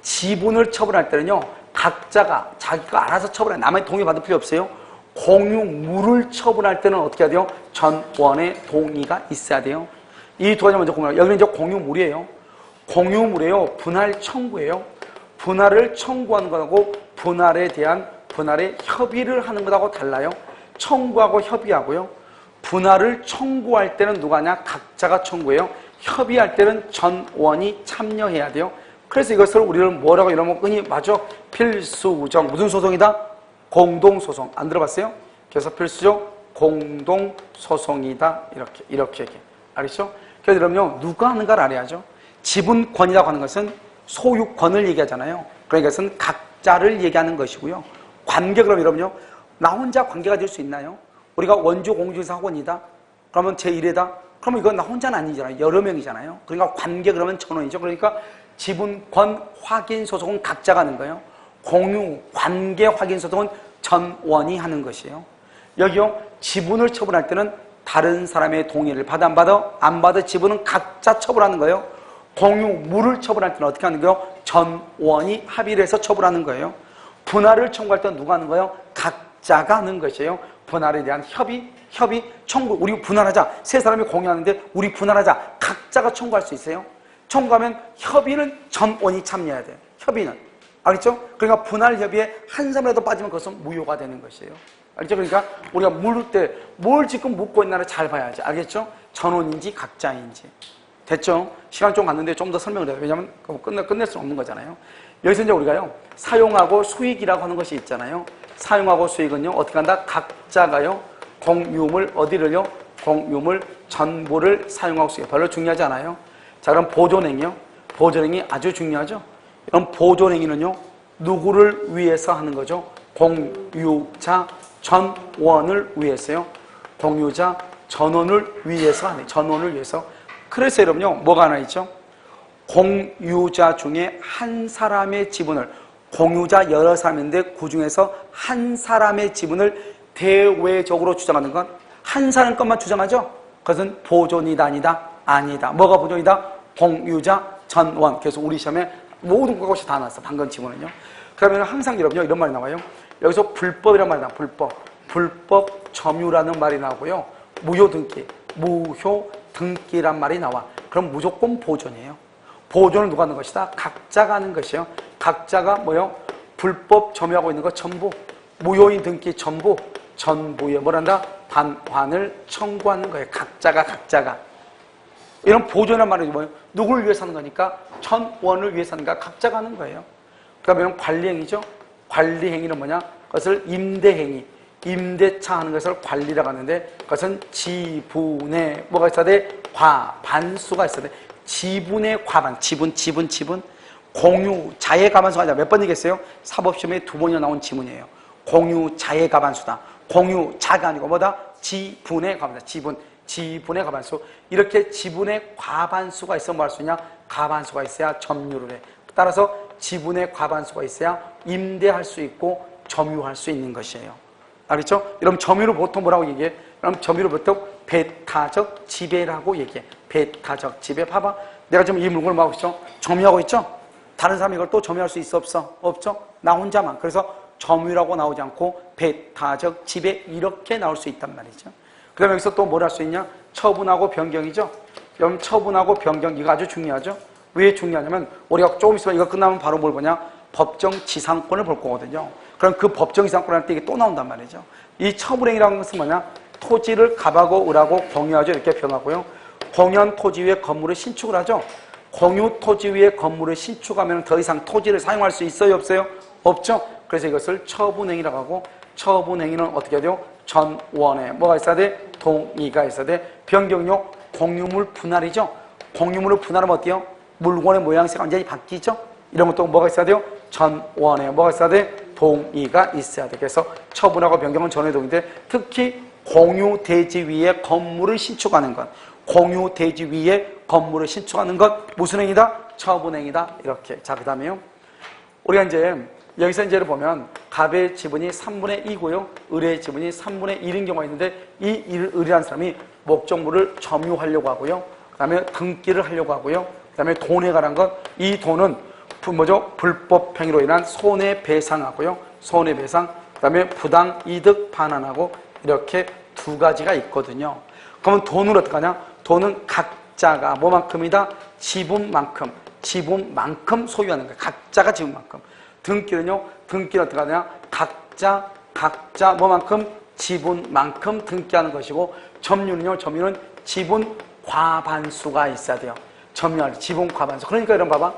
지분을 처분할 때는요. 각자가 자기가 알아서 처분해. 남의 동의 받을 필요 없어요. 공유물을 처분할 때는 어떻게 해야 돼요? 전원의 동의가 있어야 돼요. 이 두 가지 먼저 공유해요. 여기는 이제 공유물이에요. 공유물이에요. 분할 청구예요. 분할을 청구하는 것하고 분할에 대한 분할의 협의를 하는 것하고 달라요. 청구하고 협의하고요. 분할을 청구할 때는 누가 하냐? 각자가 청구해요. 협의할 때는 전원이 참여해야 돼요. 그래서 이것을 우리는 뭐라고 이러면 흔히 맞죠? 필수적. 무슨 소송이다? 공동소송. 안 들어봤어요? 그래서 필수적 공동소송이다. 이렇게 얘기해. 알겠죠? 그래서 여러분요, 누가 하는가를 알아야죠. 지분권이라고 하는 것은 소유권을 얘기하잖아요. 그러니까 이것은 각자를 얘기하는 것이고요. 관계 그럼 여러분요, 나 혼자 관계가 될 수 있나요? 우리가 원주 공주에서 학원이다. 그러면 제1회다. 그러면 이건 나 혼자는 아니잖아요. 여러 명이잖아요. 그러니까 관계 그러면 전원이죠. 그러니까 지분권 확인 소송은 각자가 하는 거예요. 공유 관계 확인 소송은 전원이 하는 것이에요. 여기요, 지분을 처분할 때는 다른 사람의 동의를 받아 안 받아? 안 받아. 지분은 각자 처분하는 거예요. 공유물을 처분할 때는 어떻게 하는 거예요? 전원이 합의를 해서 처분하는 거예요. 분할을 청구할 때는 누가 하는 거예요? 각자가 하는 것이에요. 분할에 대한 협의, 청구. 우리 분할하자. 세 사람이 공유하는데 우리 분할하자. 각자가 청구할 수 있어요. 청구하면 협의는 전원이 참여해야 돼요. 협의는. 알겠죠? 그러니까 분할 협의에 한 사람이라도 빠지면 그것은 무효가 되는 것이에요. 알겠죠? 그러니까 우리가 물을 때 뭘 지금 묻고 있나를 잘 봐야지. 알겠죠? 전원인지 각자인지. 됐죠? 시간 좀 갔는데 좀 더 설명을 해요. 왜냐하면 끝낼 수 없는 거잖아요. 여기서 이제 우리가요, 사용하고 수익이라고 하는 것이 있잖아요. 사용하고 수익은요, 어떻게 한다? 각자가요, 공유물 어디를요? 공유물 전부를 사용하고 수익. 별로 중요하지 않아요. 자, 그럼 보존행위요. 보존행위 아주 중요하죠. 그럼 보존행위는요, 누구를 위해서 하는 거죠? 공유자 전원을 위해서요. 공유자 전원을 위해서 하는, 전원을 위해서. 그래서 여러분요, 뭐가 하나 있죠? 공유자 중에 한 사람의 지분을, 공유자 여러 사람인데 그 중에서 한 사람의 지분을 대외적으로 주장하는 건 한 사람 것만 주장하죠? 그것은 보존이다, 아니다. 뭐가 보존이다? 공유자 전원. 그래서 우리 시험에 모든 것이 다 나왔어. 방금 지문은요. 그러면 항상 여러분요, 이런 말이 나와요. 여기서 불법이란 말이 나와요. 불법 점유라는 말이 나오고요. 무효 등기란 말이 나와. 그럼 무조건 보존이에요. 보존을 누가 하는 것이다? 각자가 하는 것이에요. 각자가 뭐요? 불법 점유하고 있는 것 전부, 무효인 등기 전부에 뭐란다? 반환을 청구하는 거예요. 각자가. 이런 보존이란 말은 뭐예요? 누구를 위해서 하는 거니까? 전원을 위해서 하는 거니까 각자가 하는 거예요. 그러면 관리행위죠. 관리 행위는 뭐냐? 그것을 임대행위, 임대차 하는 것을 관리라고 하는데 그것은 지분의 뭐가 있어야 돼? 과반수가 있어야 돼. 지분의 과반, 지분, 공유, 자의 과반수가 아니라 몇 번 얘기했어요? 사법시험에 2번이나 나온 지문이에요. 공유, 자의 과반수다. 공유, 자가 아니고 뭐다? 지분의 과반수, 지분의 과반수. 이렇게 지분의 과반수가 있으면 뭐 할 수 있냐? 과반수가 있어야 점유를 해. 따라서 지분의 과반수가 있어야 임대할 수 있고 점유할 수 있는 것이에요. 알겠죠? 여러분 점유를 보통 뭐라고 얘기해? 그럼 점유를 보통 배타적 지배라고 얘기해. 배타적 지배. 봐봐. 내가 지금 이 물건을 뭐 하고 있죠? 점유하고 있죠? 다른 사람이 이걸 또 점유할 수 있어 없어? 없죠? 나 혼자만. 그래서 점유라고 나오지 않고 배타적 지배 이렇게 나올 수 있단 말이죠. 그 다음에 여기서 또 뭘 할 수 있냐? 처분하고 변경이죠. 여러분 처분하고 변경 이거 아주 중요하죠. 왜 중요하냐면 우리가 조금 있으면 이거 끝나면 바로 뭘 보냐? 법정 지상권을 볼 거거든요. 그럼 그 법정 지상권 할 때 이게 또 나온단 말이죠. 이 처분행위라는 것은 뭐냐? 토지를 갑하고 을하고 공유하죠. 이렇게 변하고요. 공연 토지 위에 건물을 신축을 하죠. 공유 토지 위에 건물을 신축하면 더 이상 토지를 사용할 수 있어요? 없어요? 없죠. 그래서 이것을 처분행위라고 하고 처분행위는 어떻게 해야 돼요? 전원에 뭐가 있어야 돼? 동의가 있어야 돼. 변경요 공유물 분할이죠. 공유물을 분할하면 어때요? 물건의 모양새가 완전히 바뀌죠. 이런 것도 뭐가 있어야 돼요? 전원에 뭐가 있어야 돼? 동의가 있어야 돼. 그래서 처분하고 변경은 전원의 동의인데 특히 공유 대지 위에 건물을 신축하는 것, 공유 대지 위에 건물을 신축하는 것 무슨 행위다? 처분행위다. 이렇게. 자, 그 다음에요. 우리가 이제 여기서 이제를 보면 갑의 지분이 3분의 2고요. 을의 지분이 3분의 1인 경우가 있는데 이 을이라는 사람이 목적물을 점유하려고 하고요. 그 다음에 등기를 하려고 하고요. 그 다음에 돈에 관한 것, 이 돈은 뭐죠? 불법 행위로 인한 손해배상하고요. 손해배상, 그 다음에 부당이득 반환하고 이렇게 두 가지가 있거든요. 그러면 돈을 어떻게 하냐? 돈은 각자가 뭐만큼이다? 지분만큼 소유하는 거예요. 각자가 지분만큼. 등기는요? 등기는 어떻게 하냐? 각자 뭐만큼? 지분만큼 등기하는 것이고 점유는요? 점유는 지분 과반수가 있어야 돼요. 점유할 지분 과반수. 그러니까 이런 봐봐.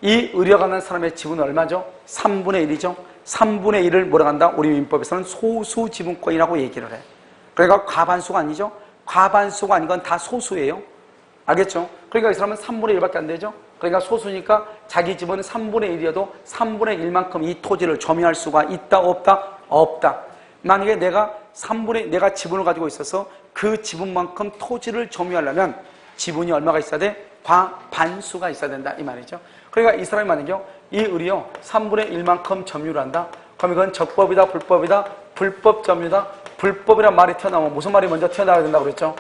이 의뢰가는 사람의 지분은 얼마죠? 3분의 1이죠. 3분의 1을 뭐라고 한다? 우리 민법에서는 소수지분권이라고 얘기를 해. 그러니까 과반수가 아니죠. 과반수가 아닌 건 다 소수예요. 알겠죠? 그러니까 이 사람은 3분의 1밖에 안 되죠. 그러니까 소수니까 자기 지분은 3분의 1이어도 3분의 1만큼 이 토지를 점유할 수가 있다 없다? 없다. 만약에 내가 지분을 가지고 있어서 그 지분만큼 토지를 점유하려면 지분이 얼마가 있어야 돼? 과반수가 있어야 된다 이 말이죠. 그러니까 이 사람이 만약에 이 을이요 3분의 1만큼 점유를 한다. 그럼 이건 적법이다 불법이다? 불법 점유다. 불법이란 말이 튀어나오면 무슨 말이 먼저 튀어나와야 된다고 그랬죠?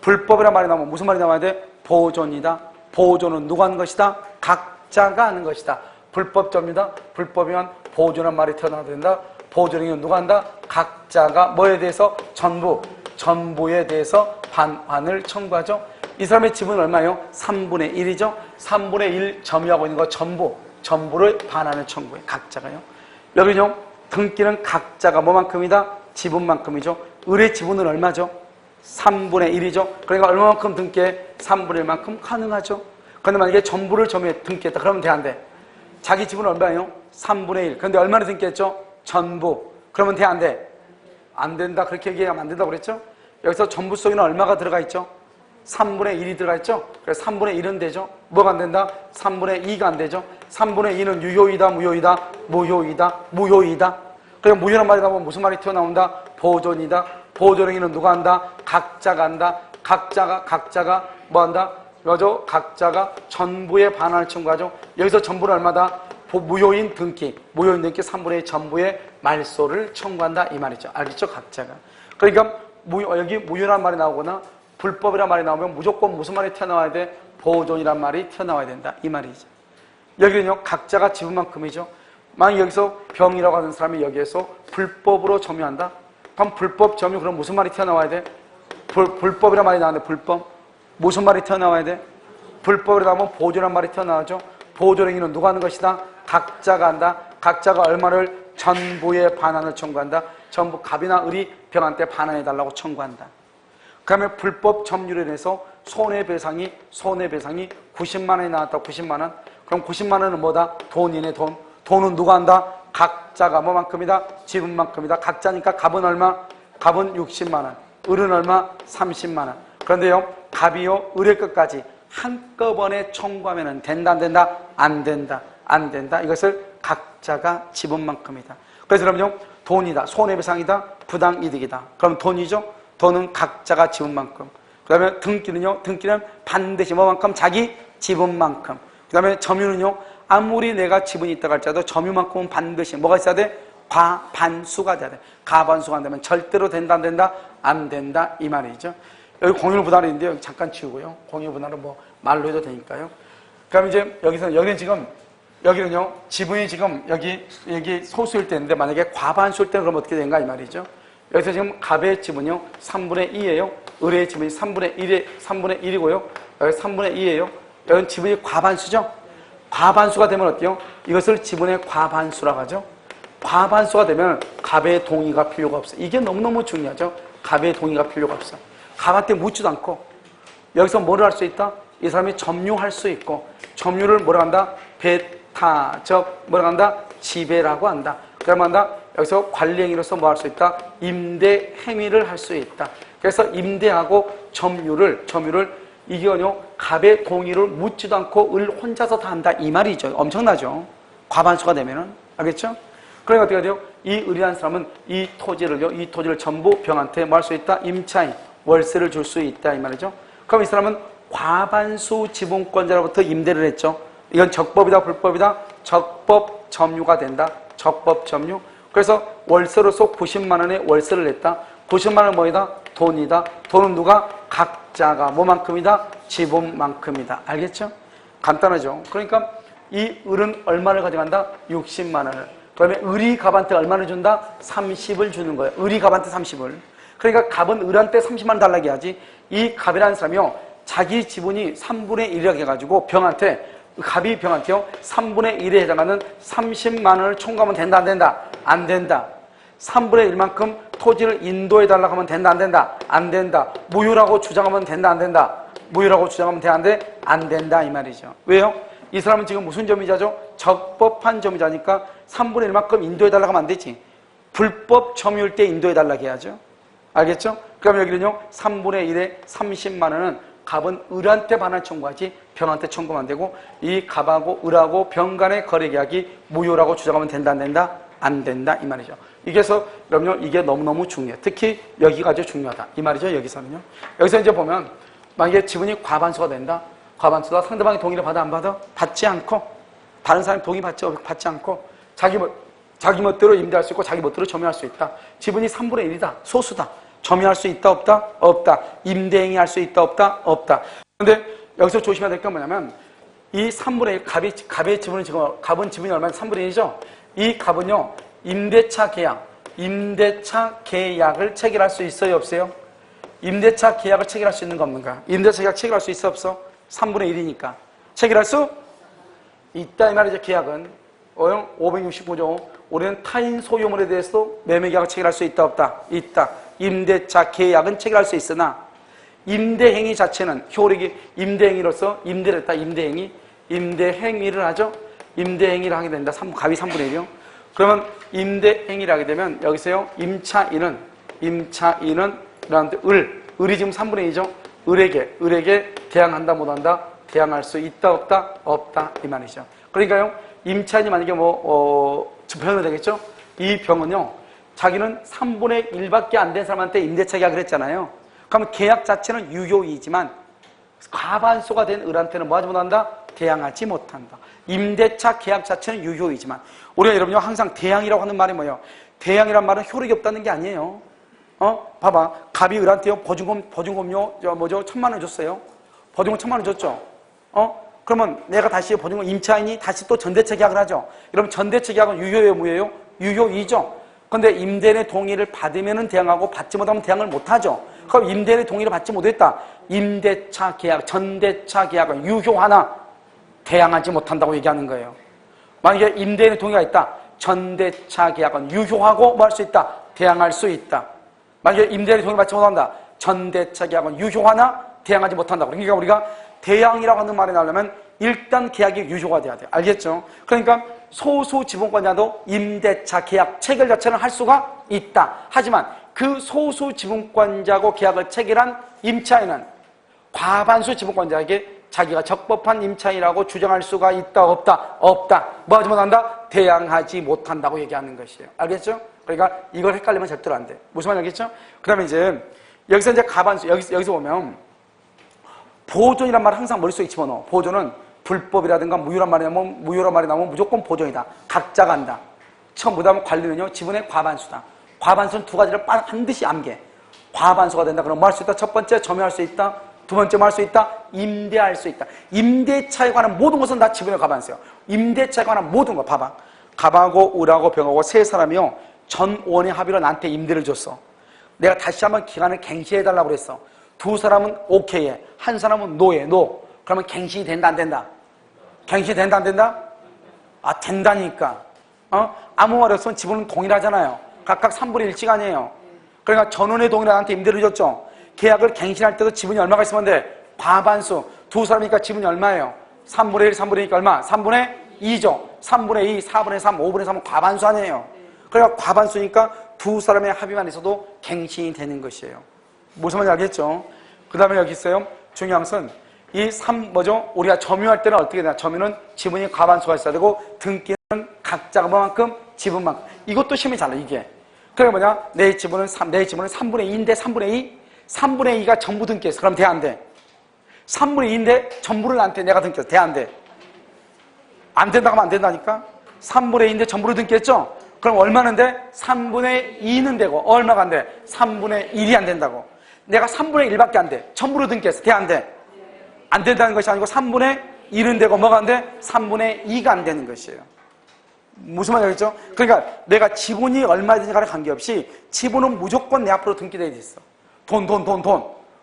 불법이란 말이 나오면 무슨 말이 나와야 돼? 보존이다. 보존은 누가 하는 것이다? 각자가 하는 것이다. 불법 점유다. 불법이면 보존한 말이 튀어나와야 된다. 보존은 누가 한다? 각자가 뭐에 대해서? 전부에 대해서 반환을 청구하죠. 이 사람의 지분은 얼마예요? 3분의 1이죠. 3분의 1 점유하고 있는 거 전부를 반환을 청구해. 각자가요. 여기요. 등기는 각자가 뭐만큼이다? 지분만큼이죠. 을의 지분은 얼마죠? 3분의 1이죠. 그러니까 얼마만큼 등기해? 3분의 1만큼 가능하죠. 그런데 만약에 전부를 점유해 등기했다. 그러면 돼, 안 돼? 자기 지분은 얼마예요? 3분의 1. 그런데 얼마나 등기했죠? 전부. 그러면 돼, 안 돼? 안 된다. 그렇게 얘기하면 안 된다고 그랬죠? 여기서 전부 속에는 얼마가 들어가 있죠? 3분의 1이 들어가 있죠? 그래서 3분의 1은 되죠? 뭐가 안 된다? 3분의 2가 안 되죠? 3분의 2는 유효이다, 무효이다? 무효이다. 그러니까 무효란 말이 나오면 무슨 말이 튀어나온다? 보존이다. 보존행위는 누가 한다? 각자가 한다. 각자가 뭐 한다? 그죠? 각자가 전부의 반환을 청구하죠. 여기서 전부는 얼마다? 무효인 등기 3분의 2 전부의 말소를 청구한다 이 말이죠. 알겠죠? 각자가. 그러니까 여기 무효란 말이 나오거나 불법이란 말이 나오면 무조건 무슨 말이 튀어나와야 돼? 보존이란 말이 튀어나와야 된다 이 말이죠. 여기는요 각자가 지분만큼이죠. 만약 여기서 병이라고 하는 사람이 여기에서 불법으로 점유한다. 그럼 불법 점유 그럼 무슨 말이 튀어나와야 돼? 불법이란 말이 나오는데 불법 무슨 말이 튀어나와야 돼? 불법이라고 하면 보존이란 말이 튀어나오죠. 보존행위는 누가 하는 것이다? 각자가 한다. 각자가 얼마를? 전부의 반환을 청구한다. 전부 갑이나 을이 병한테 반환해달라고 청구한다. 그 다음에 불법 점유로 인해서 손해배상이 90만 원이 나왔다. 90만 원. 그럼 90만 원은 뭐다? 돈이네 돈. 돈은 누가 한다? 각자가 뭐만큼이다? 지분만큼이다. 각자니까 갑은 얼마? 갑은 60만 원. 을은 얼마? 30만 원. 그런데요, 갑이요, 을의 끝까지 한꺼번에 청구하면 된다, 안 된다? 안 된다, 안 된다. 이것을 각자가 지분만큼이다. 그래서 그럼요, 돈이다, 손해배상이다, 부당이득이다. 그럼 돈이죠? 돈은 각자가 지분만큼. 그 다음에 등기는요, 등기는 반드시 뭐만큼? 자기 지분만큼. 그 다음에 점유는요, 아무리 내가 지분이 있다고 할지라도 점유만큼은 반드시 뭐가 있어야 돼? 과반수가 돼야 돼. 가반수가 안 되면 절대로 된다, 안 된다? 안 된다. 이 말이죠. 여기 공유분할인데 여기 잠깐 치우고요. 공유분할은 뭐 말로 해도 되니까요. 그럼 이제 여기는 지금, 여기는요, 지분이 지금 여기 소수일 때인데 만약에 과반수일 때는 그럼 어떻게 된가 이 말이죠. 여기서 지금 갑의 지분이요, 3분의 2예요. 을의 지분이 3분의 1이고요. 여기 3분의 2예요. 여기는 지분이 과반수죠. 과반수가 되면 어때요? 이것을 지분의 과반수라고 하죠. 과반수가 되면 갑의 동의가 필요가 없어. 이게 너무너무 중요하죠. 갑의 동의가 필요가 없어. 갑한테 묻지도 않고 여기서 뭐를 할 수 있다? 이 사람이 점유할 수 있고, 점유를 뭐라 한다? 배타적 뭐라 한다? 지배라고 한다. 그러면 한다? 여기서 관리행위로서 뭐 할 수 있다? 임대 행위를 할 수 있다. 그래서 임대하고 점유를 이게요, 갑의 동의를 묻지도 않고 을 혼자서 다 한다 이 말이죠. 엄청나죠. 과반수가 되면은. 알겠죠? 그러니까 어떻게 돼요? 이 을이라는 사람은 이 토지를 전부 병한테 뭐 할 수 있다? 임차인, 월세를 줄 수 있다 이 말이죠. 그럼 이 사람은 과반수 지분권자로부터 임대를 했죠. 이건 적법이다, 불법이다? 적법 점유가 된다. 적법 점유. 그래서 월세로서 90만 원의 월세를 냈다. 90만 원은 뭐이다? 돈이다. 돈은 누가? 각자가 뭐만큼이다? 지분만큼이다. 알겠죠? 간단하죠? 그러니까 이 을은 얼마를 가져간다? 60만 원을. 그러면 을이 갑한테 얼마를 준다? 30을 주는 거예요. 을이 갑한테 30을. 그러니까 갑은 을한테 30만 원 달라고 해야지. 이 갑이라는 사람이요, 자기 지분이 3분의 1이라고 해가지고 갑이 병한테요 3분의 1에 해당하는 30만 원을 청구하면 된다, 안 된다? 안 된다. 3분의 1만큼 토지를 인도해달라고 하면 된다, 안 된다? 안 된다. 무효라고 주장하면 된다, 안 된다? 무효라고 주장하면 돼, 안 돼? 안 된다 이 말이죠. 왜요? 이 사람은 지금 무슨 점유자죠? 적법한 점유자니까 3분의 1만큼 인도해달라고 하면 안 되지. 불법 점유일 때 인도해달라고 해야죠. 알겠죠? 그럼 여기는요, 3분의 1에 30만 원은 갑은 을한테 반환 청구하지 병한테 청구하면 안 되고, 이 갑하고 을하고 병 간의 거래계약이 무효라고 주장하면 된다, 안 된다? 안 된다 이 말이죠. 이게서 그럼요, 이게 너무너무 중요해요. 특히 여기가 아주 중요하다 이 말이죠. 여기서는요. 여기서 이제 보면 만약에 지분이 과반수가 된다. 과반수다. 상대방이 동의를 받아, 안 받아? 받지 않고, 다른 사람이 동의 받지 않고 자기 멋대로 임대할 수 있고 자기 멋대로 점유할 수 있다. 지분이 3분의 1이다. 소수다. 점유할 수 있다, 없다? 없다. 임대행위 할 수 있다, 없다? 없다. 그런데 여기서 조심해야 될 건 뭐냐면, 이 3분의 1, 갑의 지분은 지금, 갑은 지분이 얼마나 3분의 1이죠? 이 갑은요, 임대차 계약을 체결할 수 있어요, 없어요? 임대차 계약을 체결할 수 있는 거 없는가? 임대차 계약 체결할 수 있어, 없어? 3분의 1이니까. 체결할 수 있다, 이 말이죠, 계약은. 569조. 우리는 타인 소유물에 대해서도 매매계약을 체결할 수 있다, 없다? 있다. 임대차 계약은 체결할 수 있으나, 임대행위 자체는 효력이 임대행위로서 임대를 했다, 임대행위를 하죠? 임대행위를 하게 된다. 갑이 3분의 1이요. 그러면 임대행위를 하게 되면 여기서요, 임차인은 을이 지금 3분의 2죠. 을에게 대항한다, 못한다? 대항할 수 있다, 없다? 없다 이 말이죠. 그러니까요, 임차인이 만약에 병이 되겠죠? 이 병은요, 자기는 3분의 1밖에 안 된 사람한테 임대차 계약을 했잖아요. 그러면 계약 자체는 유효이지만 과반수가 된 을한테는 뭐 하지 못한다? 대항하지 못한다. 임대차 계약 자체는 유효이지만, 우리가 여러분요, 항상 대항이라고 하는 말이 뭐예요? 대항이란 말은 효력이 없다는 게 아니에요. 봐봐. 갑이 을한테요, 보증금요, 1,000만 원 줬어요. 보증금 1,000만 원 줬죠? 그러면 내가 다시 보증금, 임차인이 다시 또 전대차 계약을 하죠. 그럼 전대차 계약은 유효예요, 무효예요? 유효이죠. 근데 임대인의 동의를 받으면은 대항하고 받지 못하면 대항을 못하죠. 그럼 임대인의 동의를 받지 못했다. 임대차 계약, 전대차 계약은 유효하나 대항하지 못한다고 얘기하는 거예요. 만약에 임대인의 동의가 있다. 전대차 계약은 유효하고 뭐 할 수 있다? 대항할 수 있다. 만약에 임대인의 동의 받지 못한다. 전대차 계약은 유효하나 대항하지 못한다. 그러니까 우리가 대항이라고 하는 말이 나오려면 일단 계약이 유효가 돼야 돼요. 알겠죠? 그러니까 소수 지분권자도 임대차 계약 체결 자체는 할 수가 있다. 하지만 그 소수 지분권자고 계약을 체결한 임차인은 과반수 지분권자에게 자기가 적법한 임차인이라고 주장할 수가 있다, 없다? 없다. 뭐 하지 못한다? 대항하지 못한다고 얘기하는 것이에요. 알겠죠? 그러니까 이걸 헷갈리면 절대로 안 돼. 무슨 말인지 알겠죠? 그 다음에 이제 여기서 이제 가반수, 여기서 보면 보존이란 말을 항상 머릿속에 집어넣어. 보존은 불법이라든가 무효란 말이 나오면 무조건 보존이다. 각자가 한다. 처음 무다음 관리는요, 지분의 과반수다. 과반수는 두 가지를 반드시 암기해. 과반수가 된다. 그럼 뭐 할 수 있다? 첫 번째, 점유할 수 있다. 두 번째 뭐 할 수 있다? 임대할 수 있다. 임대차에 관한 모든 것은 다 지분의 과반수예요. 임대차에 관한 모든 거 봐봐. 갑하고 을하고 병하고 세 사람이요, 전원의 합의로 나한테 임대를 줬어. 내가 다시 한번 기간을 갱신해달라고 그랬어. 두 사람은 오케이해. 한 사람은 노해. 노. 그러면 갱신이 된다, 안 된다? 갱신이 된다, 안 된다? 아, 된다니까. 아무 말 없으면 지분은 동일하잖아요. 각각 3분의 1씩 아니에요. 그러니까 전원의 동의로 나한테 임대를 줬죠. 계약을 갱신할 때도 지분이 얼마가 있으면 돼? 과반수. 두 사람이니까 지분이 얼마예요? 3분의 1, 3분의 2니까 얼마? 3분의 2죠. 3분의 2, 4분의 3, 5분의 3은 과반수 아니에요. 그러니까 과반수니까 두 사람의 합의만 있어도 갱신이 되는 것이에요. 무슨 말인지 알겠죠? 그 다음에 여기 있어요. 중요한 것은 우리가 점유할 때는 어떻게 되나? 점유는 지분이 과반수가 있어야 되고, 등기는 각자가 뭐만큼? 지분만큼. 이것도 시험이 잘 나, 이게. 그게 뭐냐? 내 지분은 3분의 2인데 3분의 2? 3분의 2가 전부 등기했어. 그럼 돼, 안 돼? 3분의 2인데 전부를 나한테 내가 등기했어. 돼, 안 돼? 안 된다고 하면 안 된다니까? 3분의 2인데 전부를 등기했죠? 그럼 얼마는데? 3분의 2는 되고, 얼마가 안 돼? 3분의 1이 안 된다고. 내가 3분의 1밖에 안 돼. 전부로 등기했어. 돼, 안 돼? 안 된다는 것이 아니고 3분의 1은 되고 뭐가 안 돼? 3분의 2가 안 되는 것이에요. 무슨 말인지 알겠죠? 그러니까 내가 지분이 얼마든지 간에 관계없이 지분은 무조건 내 앞으로 등기되어 있어. 돈.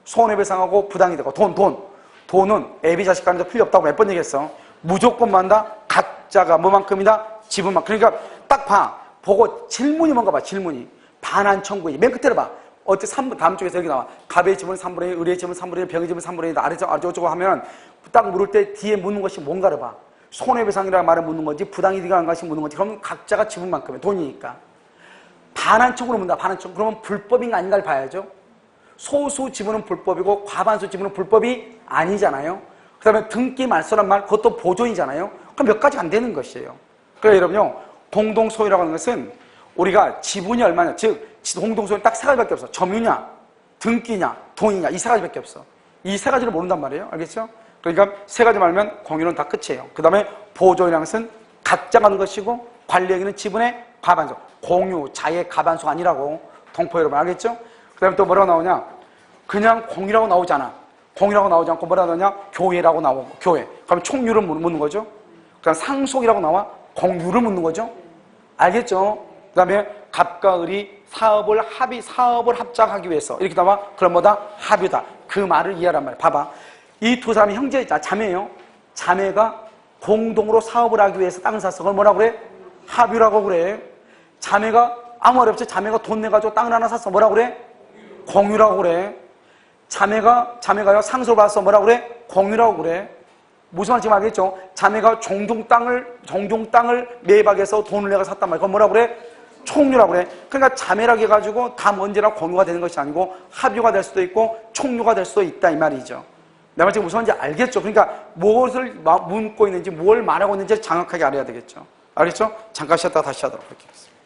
손해배상하고 부당이 되고 돈은 애비 자식 간에도 필요 없다고 몇 번 얘기했어. 무조건 만다. 각자가 뭐만큼이다? 지분만큼. 그러니까 딱 봐. 보고 질문이 뭔가 봐. 질문이. 반환 청구인지. 맨 끝에를 봐. 다음 쪽에서 여기 나와. 갑의 지분은 3분의 1, 을의 지분은 3분의 1, 병의 지분은 3분의 1, 아래쪽으로 하면 딱 물을 때 뒤에 묻는 것이 뭔가를 봐. 손해배상이라는 말을 묻는 건지, 부당이익이 한 것이 묻는 건지, 그러면 각자가 지분만큼의 돈이니까. 반환 청구로 묻는다, 반환 청구. 그러면 불법인가 아닌가를 봐야죠. 소수 지분은 불법이고, 과반수 지분은 불법이 아니잖아요. 그 다음에 등기 말소란 말, 그것도 보존이잖아요. 그럼 몇 가지 안 되는 것이에요. 그래서 여러분요, 공동소유라고 하는 것은 우리가 지분이 얼마냐, 즉, 공동소유는 딱 세 가지밖에 없어. 점유냐, 등기냐, 돈이냐, 이 세 가지밖에 없어. 이 세 가지를 모른단 말이에요. 알겠죠? 그러니까 세 가지 말면 공유는 다 끝이에요. 그 다음에 보존이라는 것은 각자가 하는 것이고, 관리행위는 지분의 과반수. 공유, 자의 과반수가 아니라고. 동포 여러분 알겠죠? 그 다음에 또 뭐라고 나오냐? 그냥 공유라고 나오지 않아. 공유라고 나오지 않고 뭐라고 나오냐? 교회라고 나오고, 교회. 그럼 총유를 묻는 거죠? 그 다음 상속이라고 나와? 공유를 묻는 거죠? 알겠죠? 그 다음에 갑과 을이 사업을 합작하기 위해서 이렇게 나와. 그럼 뭐다? 합유다. 그 말을 이해하란 말이야. 봐봐. 이 두 사람이 자매예요. 자매가 공동으로 사업을 하기 위해서 땅을 샀어. 그걸 뭐라고 그래? 합유라고 그래. 자매가 아무 말 없이 자매가 돈 내가지고 땅을 하나 샀어. 뭐라고 그래? 공유라고 그래. 자매가요 상속을 받았어. 뭐라고 그래? 공유라고 그래. 무슨 말인지 알겠죠? 자매가 종종 땅을 매박해서 돈을 내가 샀단 말이야. 그건 뭐라고 그래? 총유라고 그래. 그러니까 자매라고 해가지고 다 언제나 공유가 되는 것이 아니고 합유가 될 수도 있고 총유가 될 수도 있다 이 말이죠. 내 말 지금 무슨 말인지 알겠죠? 그러니까 무엇을 묻고 있는지 뭘 말하고 있는지 정확하게 알아야 되겠죠. 알겠죠? 잠깐 쉬었다가 다시 하도록 하겠습니다.